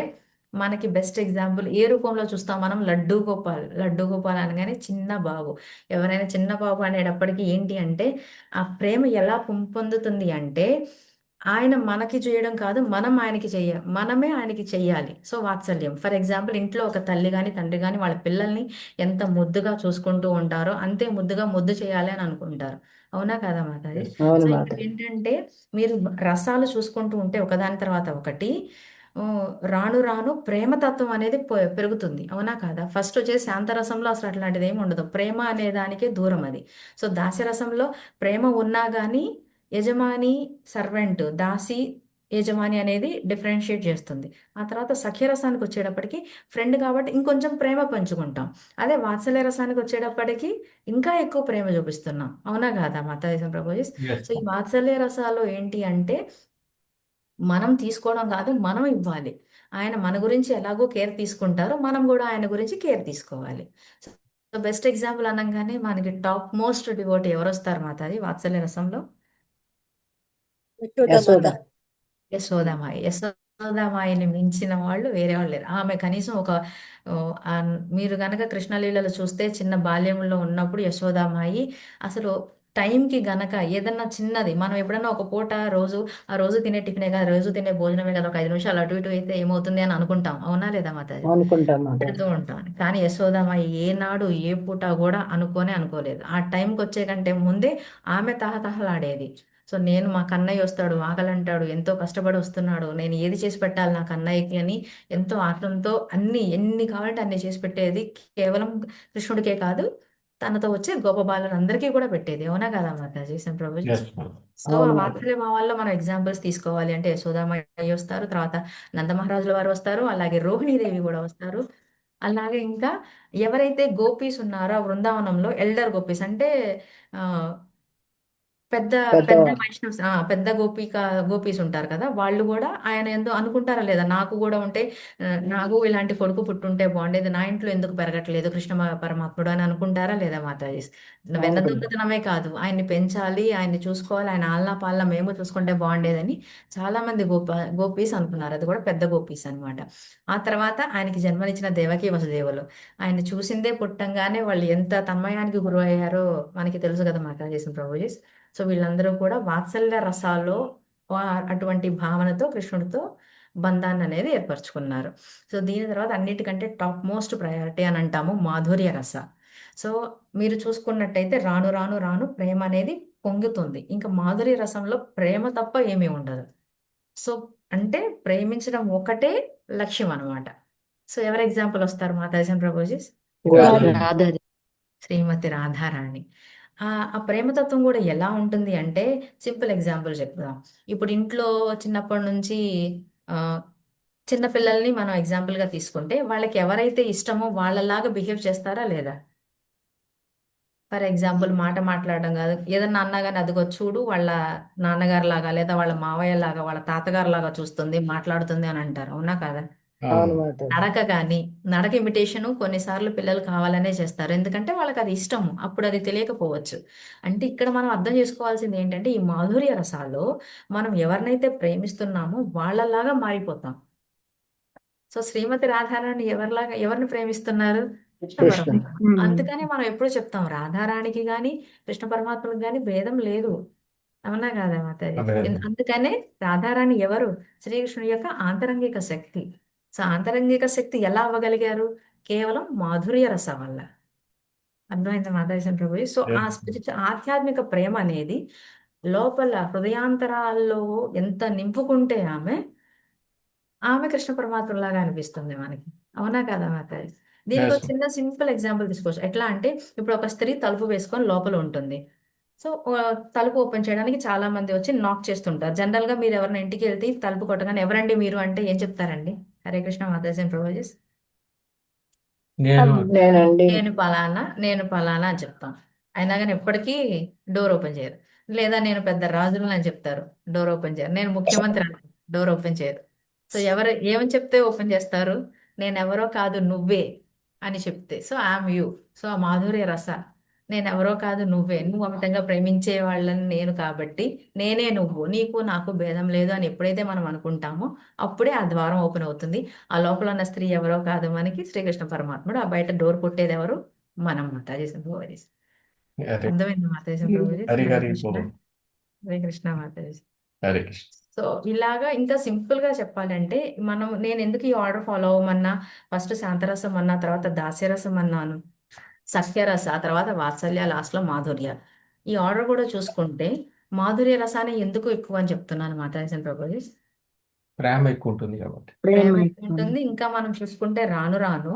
మనకి బెస్ట్ ఎగ్జాంపుల్ ఏ రూపంలో చూస్తాం మనం? లడ్డూ గోపాల్. లడ్డూ గోపాల్ అనగానే చిన్న బాబు. ఎవరైనా చిన్న బాబు అనేటప్పటికి ఏంటి అంటే ఆ ప్రేమ ఎలా పొందుతుంది అంటే ఆయన మనకి చేయడం కాదు, మనమే ఆయనకి చెయ్యాలి. సో వాత్సల్యం. ఫర్ ఎగ్జాంపుల్ ఇంట్లో ఒక తల్లి గాని తండ్రి గాని వాళ్ళ పిల్లల్ని ఎంత ముద్దుగా చూసుకుంటూ ఉంటారో అంతే ముద్దుగా ముద్దు చేయాలి అని అనుకుంటారు, అవునా కదా మాతాజీ?
Yes.
అవును
సో ఇక్కడ
మాతాజీ.
ఏంటంటే మీరు రసాలు చూసుకుంటూ ఉంటే ఒకదాని తర్వాత ఒకటి ఆ, రాను రాను ప్రేమతత్వం అనేది పెరుగుతుంది, అవునా కాదా? ఫస్ట్ వచ్చేసి శాంతరసంలో అసలు అట్లాంటిది ఏమి ఉండదు, ప్రేమ అనే దానికే దూరం అది. సో దాస్యరసంలో ప్రేమ ఉన్నా కానీ యజమాని సర్వెంట్, దాసి యజమాని అనేది డిఫరెన్షియేట్ చేస్తుంది. ఆ తర్వాత సఖ్యరసానికి వచ్చేటప్పటికి ఫ్రెండ్ కాబట్టి ఇంకొంచెం ప్రేమ పంచుకుంటాం. అదే వాత్సల్య రసానికి వచ్చేటప్పటికి ఇంకా ఎక్కువ ప్రేమ చూపిస్తున్నాం, అవునా కాదా మాతాజీ ప్రభుజీ?
Yes.
సో ఈ వాత్సల్య రసాలు ఏంటి అంటే మనం తీసుకోవడం కాదు, మనం ఇవ్వాలి. ఆయన మన గురించి ఎలాగో కేర్ తీసుకుంటారో మనం కూడా ఆయన గురించి కేర్ తీసుకోవాలి. సో బెస్ట్ ఎగ్జాంపుల్ అనగానే మనకి టాప్ మోస్ట్ డివోట్ ఎవరు వస్తారు మాతాజీ వాత్సల్య రసంలో?
యశోద.
యశోదామాయి. యశోదామాయిని మించిన వాళ్ళు వేరే వాళ్ళు లేరు. ఆమె కనీసం ఒక మీరు గనక కృష్ణలీలలో చూస్తే చిన్న బాల్యంలో ఉన్నప్పుడు యశోదామాయి అసలు టైంకి గనక ఏదన్నా చిన్నది మనం ఎప్పుడన్నా ఒక పూట ఆ రోజు తినే టిఫినే కదా, రోజు తినే భోజనమే కదా, ఒక 5 నిమిషాలు అటు ఇటు అయితే ఏమవుతుంది అని అనుకుంటాం, అవునా లేదా మాతాజీ?
అనుకుంటాం మాతాజీ.
పెడుతూ ఉంటాం. కానీ యశోదామాయి ఏనాడు ఏ పూట కూడా అనుకోలేదు. ఆ టైంకి వచ్చే కంటే ముందే ఆమె తహతహలాడేది. సో నేను మా కన్నయ్య వస్తాడు, ఆకలి అంటాడు, ఎంతో కష్టపడి వస్తున్నాడు, నేను ఏది చేసి పెట్టాలి నా కన్నయ్యకి అని ఎంతో ఆత్రంతో ఎన్ని కావాలంటే అన్ని చేసి పెట్టేది. కేవలం కృష్ణుడికే కాదు, తనతో వచ్చే గోపబాలులందరికీ కూడా పెట్టేది, అవునా కదా Mataji Prabhuji?
Yes, ma'am.
So ఆ
అవును మాతాజీ.
వాత్సల్య భావాల్లో మనం ఎగ్జాంపుల్స్ తీసుకోవాలి అంటే యశోదామయ్య వస్తారు, తర్వాత నందమహారాజుల వారు వస్తారు, అలాగే రోహిణీదేవి కూడా వస్తారు. అలాగే ఇంకా ఎవరైతే గోపీస్ ఉన్నారో ఆ బృందావనంలో ఎల్డర్ గోపీస్ అంటే ఆ, పెద్ద పెద్ద
పెద్దవాళ్ళు.
వైష్ణవ్స్, పెద్ద గోపీస్ ఉంటారు కదా, వాళ్ళు కూడా ఆయన ఎందు అనుకుంటారా లేదా నాకు కూడా ఉంటే నాకు ఇలాంటి కొడుకు పుట్టుంటే బాగుండేది, నా ఇంట్లో ఎందుకు పెరగట్లేదు కృష్ణ పరమాత్ముడు అని అనుకుంటారా లేదా మాతాజీ?
అనుకుంటాం.
వెన్నదొంగతనమే కాదు, ఆయన్ని పెంచాలి, ఆయన్ని చూసుకోవాలి, ఆయన ఆలనా పాలన మేము చూసుకుంటే బాగుండేదని చాలా మంది గోపీస్ అనుకున్నారు. అది కూడా పెద్ద గోపీస్ అన్నమాట. ఆ తర్వాత ఆయనకి జన్మనిచ్చిన దేవకి వసుదేవులు, ఆయన చూసిందే పుట్టంగానే వాళ్ళు ఎంత తన్మయానికి గురయ్యారో మనకి తెలుసు కదా మాతాజీ ప్రభుజీ. సో వీళ్ళందరూ కూడా వాత్సల్య రసాల్లో అటువంటి భావనతో కృష్ణుడితో బంధాన్ని అనేది ఏర్పరచుకున్నారు. సో దీని తర్వాత అన్నిటికంటే టాప్ మోస్ట్ ప్రయారిటీ అని అంటాము మాధుర్య రస. సో మీరు చూసుకున్నట్టయితే రాను రాను రాను ప్రేమ అనేది పొంగుతుంది. ఇంకా మాధుర్య రసంలో ప్రేమ తప్ప ఏమీ ఉండదు. సో అంటే ప్రేమించడం ఒకటే లక్ష్యం అన్నమాట. సో ఎవరు ఎగ్జాంపుల్ వస్తారు మాతాజీ ప్రభుజీ?
గోదావరి.
రాధది
శ్రీమతి రాధారాణి. ఆ ప్రేమతత్వం కూడా ఎలా ఉంటుంది అంటే సింపుల్ ఎగ్జాంపుల్ చెప్దాం. ఇప్పుడు ఇంట్లో చిన్నప్పటి నుంచి ఆ, చిన్న పిల్లల్ని మనం ఎగ్జాంపుల్ గా తీసుకుంటే వాళ్ళకి ఎవరైతే ఇష్టమో వాళ్ళలాగా బిహేవ్ చేస్తారా లేదా? ఫర్ ఎగ్జాంపుల్ మాట మాట్లాడడం కాదు, ఏదన్నా అన్నా కానీ అదిగో చూడు వాళ్ళ నాన్నగారు లాగా లేదా వాళ్ళ మావయ్య లాగా వాళ్ళ తాతగారు లాగా చూస్తుంది మాట్లాడుతుంది అని అంటారు, అవునా కాదా?
అవును
అవును.
మాతాజీ.
నడక కానీ నడక ఇమిటేషన్ కొన్నిసార్లు పిల్లలు కావాలనే చేస్తారు, ఎందుకంటే వాళ్ళకి అది ఇష్టము, అప్పుడు అది తెలియకపోవచ్చు. అంటే ఇక్కడ మనం అర్థం చేసుకోవాల్సింది ఏంటంటే ఈ మాధుర్య రసాల్లో మనం ఎవరినైతే ప్రేమిస్తున్నామో వాళ్ళలాగా మారిపోతాం. సో శ్రీమతి రాధారాణి ఎవరిని ప్రేమిస్తున్నారు? కృష్ణ
కృష్ణ.
పరమాత్మ. అందుకని మనం ఎప్పుడు చెప్తాం రాధారాణికి కానీ కృష్ణ పరమాత్మకి కానీ భేదం లేదు. అవునా కాదా మాతాజీ?
అదే.
అందుకనే రాధారాణి ఎవరు? శ్రీకృష్ణుడి యొక్క ఆంతరంగిక శక్తి. సో ఆంతరంగిక శక్తి ఎలా అవ్వగలిగారు? కేవలం మాధుర్య రసం వల్ల. అర్థమైంది మాతాజీ ప్రభుజీ? సో ఆ ఆధ్యాత్మిక ప్రేమ అనేది లోపల హృదయాంతరాల్లో ఎంత నింపుకుంటే ఆమె కృష్ణ పరమాత్మలాగా అనిపిస్తుంది మనకి. అవునా కదా మాతాజీ? దీనికి ఒక
Yes.
చిన్న సింపుల్ ఎగ్జాంపుల్ తీసుకోవచ్చు. ఎట్లా అంటే ఇప్పుడు ఒక స్త్రీ తలుపు వేసుకొని లోపల ఉంటుంది. సో తలుపు ఓపెన్ చేయడానికి చాలా మంది వచ్చి నాక్ చేస్తుంటారు. జనరల్ గా మీరు ఎవరైనా ఇంటికి వెళ్తే తలుపు కొట్టగానే ఎవరండి మీరు అంటే ఏం చెప్తారండి? హరే కృష్ణ మాతాజీ ప్రభుజీస్.
నేను
నేనండి.
నేను పలానా అని చెప్తాను. అయినా కానీ ఎప్పటికీ డోర్ ఓపెన్ చేయరు. లేదా నేను పెద్ద రాజులను అని చెప్తారు, డోర్ ఓపెన్ చేయరు. నేను ముఖ్యమంత్రి అని డోర్ ఓపెన్ చేయరు. సో ఎవరు ఏమని చెప్తే ఓపెన్ చేస్తారు? నేను ఎవరో కాదు నువ్వే అని చెప్తే. So I'm you. సో ఆ మాధుర్య రస, నేను ఎవరో కాదు నువ్వే, నువ్వు అమితంగా ప్రేమించే వాళ్ళని నేను కాబట్టి నేనే నువ్వు, నీకు నాకు భేదం లేదు అని ఎప్పుడైతే మనం అనుకుంటామో అప్పుడే ఆ ద్వారం ఓపెన్ అవుతుంది. ఆ లోపల ఉన్న స్త్రీ ఎవరో కాదు మనకి శ్రీకృష్ణ పరమాత్ముడు. ఆ బయట డోర్ కొట్టేది ఎవరు? మనం. మాతాజీ ప్రభుజీ.
హరే
అర్థమైంది మాతాజీ ప్రభుజీ?
హరి
హరే
హరి
కృష్ణ.
బోల్.
హరే కృష్ణ మాతాజీ.
హరే కృష్ణ.
సో ఇలాగా ఇంకా సింపుల్ గా చెప్పాలంటే నేను ఎందుకు ఈ ఆర్డర్ ఫాలో అవ్వమన్నా, ఫస్ట్ శాంతరసం అన్నా, తర్వాత దాస్యరసం అన్నాను, సఖ్యరస, తర్వాత వాత్సల్య, లాస్ట్ లో మాధుర్య. ఈ ఆర్డర్ కూడా చూసుకుంటే మాధుర్య రసాన్ని ఎందుకు ఎక్కువ అని చెప్తున్నాను మాతాజీ ప్రభుజీ?
ప్రేమ ఎక్కువ ఉంటుంది కాబట్టి.
ప్రేమ ఎక్కువ ఉంటుంది. ఇంకా మనం చూసుకుంటే రాను రాను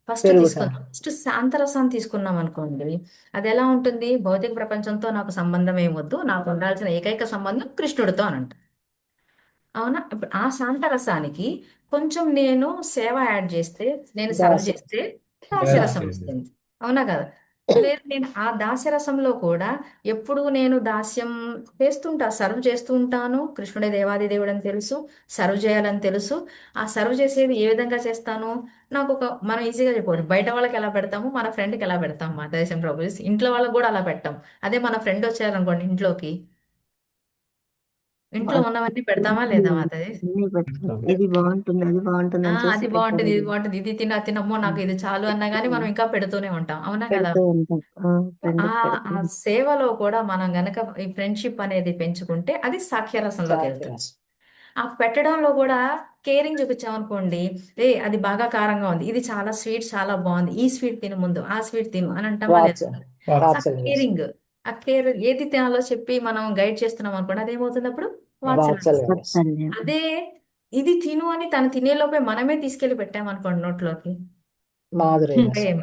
ఫస్ట్
పెరుగుట.
తీసుకుందాం. ఫస్ట్ శాంతరసాన్ని తీసుకున్నాం అనుకోండి, అది ఎలా ఉంటుంది? భౌతిక ప్రపంచంతో నాకు సంబంధం ఏమొద్దు, నాకు ఉండాల్సిన ఏకైక సంబంధం కృష్ణుడితో అని అంట. అవునా? ఇప్పుడు ఆ శాంతరసానికి కొంచెం నేను సేవ యాడ్ చేస్తే, నేను సర్వ్
దాస్య.
చేస్తే దాస్యరసం
దాస్య.
వస్తుంది. అవునా కదా? లేదు, నేను ఆ దాస్యరసంలో కూడా ఎప్పుడు నేను దాస్యం చేస్తుంటా, సర్వ్ చేస్తూ ఉంటాను. కృష్ణుడే దేవాది దేవుడు అని తెలుసు, సర్వ్ చేయాలని తెలుసు. ఆ సర్వ్ చేసేది ఏ విధంగా చేస్తాను? మనం ఈజీగా చెప్పవచ్చు, బయట వాళ్ళకి ఎలా పెడతాము, మన ఫ్రెండ్కి ఎలా పెడతాం మాతాజీ ప్రభు, ఇంట్లో వాళ్ళకి కూడా అలా పెట్టాం. అదే మన ఫ్రెండ్ వచ్చారనుకోండి ఇంట్లోకి, ఇంట్లో ఉన్నవన్నీ పెడతామా లేదా మాతాజీ?
అన్నీ పెడతాం. ఇది బాగుంటుంది అది బాగుంటుంది అని చూసి
అది బాగుంటుంది, ఇది
పెట్టాలి.
బాగుంటుంది, ఇది తినమ్మో నాకు ఇది చాలు అన్నా కానీ మనం ఇంకా పెడుతూనే ఉంటాం. అవునా కదా?
పెడుతూ ఉంటాం.
ఆ
ఫ్రెండ్కి
ఆ
పెడుతూ
సేవలో కూడా మనం గనక ఈ ఫ్రెండ్షిప్ అనేది పెంచుకుంటే అది సాఖ్యరసంలోకి వెళ్తుంది.
సాఖ్యరసం.
ఆ పెట్టడంలో కూడా కేరింగ్ చూపించామనుకోండి, అది బాగా కారంగా ఉంది, ఇది చాలా స్వీట్, చాలా బాగుంది, ఈ స్వీట్ తిను ముందు, ఆ స్వీట్ తిను అని అంటామా లేదా?
వాత్సల్య రసం.
కేరింగ్, ఆ కేర్ ఏది తినాలో చెప్పి మనం గైడ్ చేస్తున్నాం అనుకోండి, అదేమవుతుంది అప్పుడు? వాత్సల్య.
వాత్సల్య రసం.
వాత్సల్యం.
అదే ఇది తిను అని తను తినేలోపే మనమే తీసుకెళ్లి పెట్టామనుకోండి నోట్లోకి,
మాధుర్య రసం.
ప్రేమ.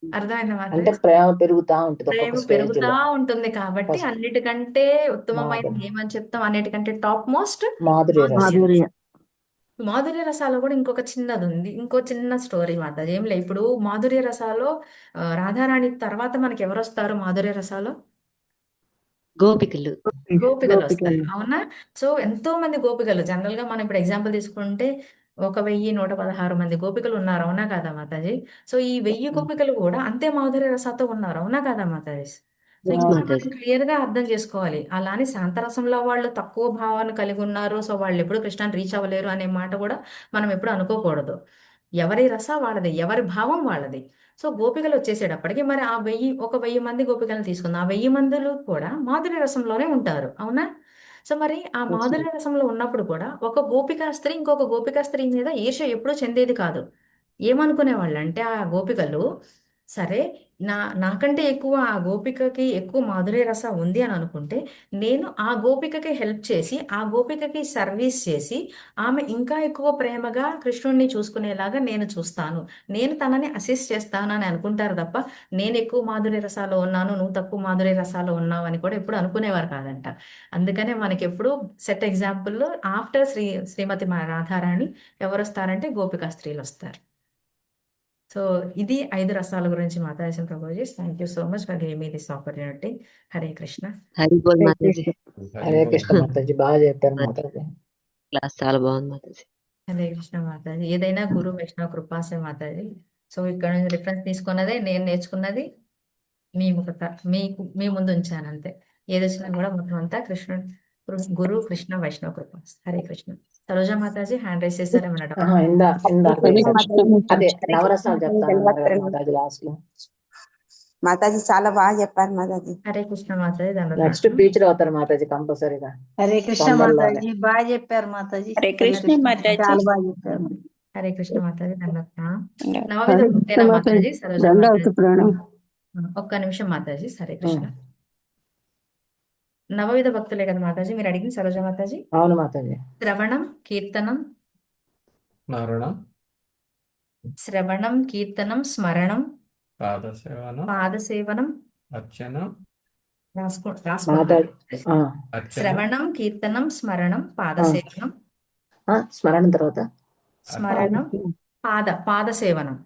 అర్థమైందా
అంటే
మాతాజీ?
ప్రేమ పెరుగుతా ఉంటుంది
ప్రేమ
ఒక్కొక్క స్టేజ్
పెరుగుతా
లో.
ఉంటుంది కాబట్టి
ఫస్ట్
అన్నిటికంటే ఉత్తమమైన
మాధుర్య
ఏమని చెప్తాం? అన్నిటికంటే టాప్ మోస్ట్
మాధుర్య రసం.
మాధుర్య.
మాధుర్య రసాలు కూడా ఇంకొక చిన్నది ఉంది, ఇంకో చిన్న స్టోరీ మాతాజీ. ఏం లే, ఇప్పుడు మాధుర్య రసాలో రాధారాణి తర్వాత మనకి ఎవరు వస్తారు మాధుర్య రసాలో?
గోపికలు.
గోపికలు వస్తారు.
గోపికలు.
అవునా? సో ఎంతో మంది గోపికలు, జనరల్ గా మనం ఇప్పుడు ఎగ్జాంపుల్ తీసుకుంటే 1116 మంది గోపికలు ఉన్నారు. అవునా కదా మాతాజీ? సో ఈ 1000 గోపికలు కూడా అంతే మాధుర్య రసంతో ఉన్నారు. అవునా కదా మాతాజీ? సో
Yes,
ఇక్కడ
మాతాజీ.
మనం క్లియర్ గా అర్థం చేసుకోవాలి. అలానే శాంతరసంలో వాళ్ళు తక్కువ భావాన్ని కలిగి ఉన్నారు, సో వాళ్ళు ఎప్పుడు కృష్ణాన్ని రీచ్ అవ్వలేరు అనే మాట కూడా మనం ఎప్పుడు అనుకోకూడదు. ఎవరి రస వాళ్ళది, ఎవరి భావం వాళ్ళది. సో గోపికలు వచ్చేసేటప్పటికి మరి ఆ 1000 మంది గోపికలను తీసుకుందాం. ఆ 1000 మందిలో కూడా మాధుర్య రసంలోనే ఉంటారు. అవునా? సో మరి ఆ మాధుర్య రసంలో ఉన్నప్పుడు కూడా ఒక గోపికా స్త్రీ ఇంకొక గోపికా స్త్రీ మీద ఈర్ష్య ఎప్పుడూ చెందేది కాదు. ఏమనుకునేవాళ్ళు అంటే ఆ గోపికలు, సరే నాకంటే ఎక్కువ ఆ గోపికకి ఎక్కువ మాధుర్య రస ఉంది అని అనుకుంటే, నేను ఆ గోపికకి హెల్ప్ చేసి, ఆ గోపికకి సర్వీస్ చేసి, ఆమె ఇంకా ఎక్కువ ప్రేమగా కృష్ణుడిని చూసుకునేలాగా నేను చూస్తాను, నేను తనని అసిస్ట్ చేస్తాను అని అనుకుంటారు తప్ప, నేను ఎక్కువ మాధుర్య రసాలో ఉన్నాను, నువ్వు తక్కువ మాధుర్య రసాలో ఉన్నావు అని కూడా ఎప్పుడు అనుకునేవారు కాదంట. అందుకనే మనకి ఎప్పుడు సెట్ ఎగ్జాంపుల్ ఆఫ్టర్ శ్రీమతి రాధారాణి ఎవరు వస్తారంటే గోపికా స్త్రీలు వస్తారు. సో ఇది 5 రసాల గురించి Mataji Prabhuji. Thank you so much for giving me this opportunity. Hare Krishna.
Hari బోల్ మాతాజీ.
హరే కృష్ణ మాతాజీ, బాగా చెప్పారు మాతాజీ.
క్లాస్ చాలా బాగుంది మాతాజీ.
హరే కృష్ణ మాతాజీ. ఏదైనా గురు వైష్ణవ కృపాసే మాతాజీ. సో ఇక్కడ నుంచి రిఫరెన్స్ తీసుకున్నదే నేను నేర్చుకున్నది మీ ముఖత మీ ముందు ఉంచాను అంతే. ఏది వచ్చినా కూడా మొత్తం అంతా గురు కృష్ణ వైష్ణవ కృప. హరే కృష్ణ. సరోజా మాతాజీ హ్యాండ్ రైస్ చేశారేమన్నా డౌట్?
ఇందాక
హరే
చేశారు.
కృష్ణ
అదే
హరే
నవరసాలు
కృష్ణ
చెప్తానన్నారు కదా మాతాజీ లాస్ట్ లో.
మాతాజీ చాలా బాగా చెప్పారు మాతాజీ.
హరే కృష్ణ మాతాజీ.
నెక్స్ట్
దండోపాతం.
టీచర్ అవుతారు మాతాజీ కంపల్సరీగా
హరే కృష్ణ
తొందరలోనే.
మాతాజీ బాగా చెప్పారు మాతాజీ.
హరే కృష్ణ మాతాజీ.
చాలా బాగా చెప్పారు.
హరే కృష్ణ మాతాజీ. దండోపాతం.
హరే
నవవిధ భక్తేనా
కృష్ణ
మాతాజీ?
మాతాజీ.
సరోజా
దండవత్
మాతాజీ.
ప్రణామం.
ఒక్క నిమిషం మాతాజీ. హరే కృష్ణ. నవవిధ భక్తులే కదా మాతాజీ మీరు అడిగింది సరోజా మాతాజీ?
అవును మాతాజీ.
శ్రవణం కీర్తనం
మరణం,
స్మరణం
పాదసేవనం,
పాదసేవనం
అర్చనం,
మాతాజీ
రాసుకుంటారు.
అర్చనం,
శ్రవణం కీర్తనం స్మరణం పాదసేవనం
స్మరణ తర్వాత
స్మరణం పాదసేవనం.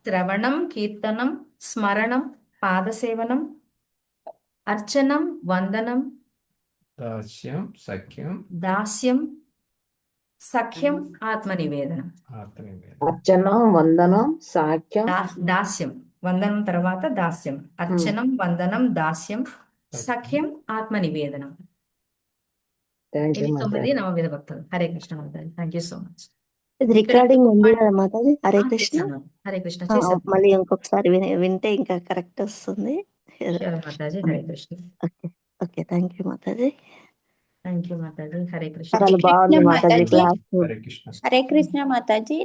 శ్రవణం కీర్తనం స్మరణం పాదసేవనం అర్చనం వందనం
దాస్యం, సఖ్యం,
దాస్యం సఖ్యం ఆత్మనివేదనం.
ఆత్మనివేదన.
అర్చనం వందనం సాఖ్యం
దాస్యం వందనం తర్వాత దాస్యం. అర్చనం వందనం దాస్యం సఖ్యం ఆత్మనివేదనం.
థ్యాంక్ యూ
ఇది
మాతాజీ.
9 నవవిధ భక్తులు. Hare Krishna Mataji. Thank you so much.
ఇది రికార్డింగ్ ఉంది కదా మాతాజీ. హరే కృష్ణ.
హరే కృష్ణ చేశాను
మళ్ళీ ఇంకొకసారి వింటే ఇంకా కరెక్ట్ వస్తుంది.
Mataji. Hare Krishna.
Okay okay thank you Mataji.
Thank you Mataji. Hare Krishna.
చాలా బాగుంది మాతాజీ
మాతాజీ.
క్లాస్.
హరే కృష్ణ.
హరే కృష్ణ మాతాజీ.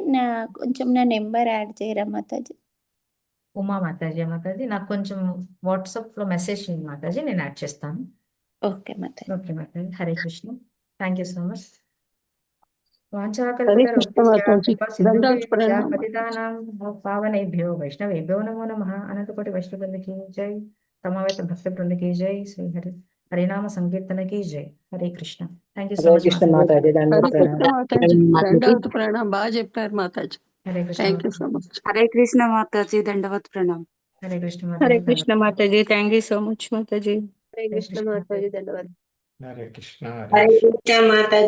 కొంచెం నా నెంబర్ యాడ్ చేయరా మాతాజీ?
ఉమా మాతాజీ. మాతాజీ నాకు కొంచెం వాట్సాప్ లో మెసేజ్ చేయండి మాతాజీ, నేను యాడ్ చేస్తాను.
Okay Mataji.
Okay Mataji. Hare Krishna. Thank you so much.
Hare Krishna Mataji. దండవత్ ప్రణామం.
పతితానాం పావనేభ్యో వైష్ణవేభ్యో నమో నమః. అనంతకోటి వైష్ణవ బృందకి జై. సమవేత భక్త బృందకి జై. శ్రీ హరినామ సంకీర్తనకి జై. Hare Krishna. Thank you so
Hare
much
Krishna Mataji. దండవత్
హరే కృష్ణ
ప్రణామం.
మాతాజీ.
మాతాజీ.
దండవత్ ప్రణామం. బాగా చెప్పారు Mataji.
Hare Krishna.
Thank you so much.
Hare Krishna Mataji. దండవత్ ప్రణామం.
Hare Krishna
Hare
Mataji.
Krishna Mataji. Thank you so much Mataji.
Hare Krishna Mataji.
Hare Krishna.
Hare Krishna Mataji.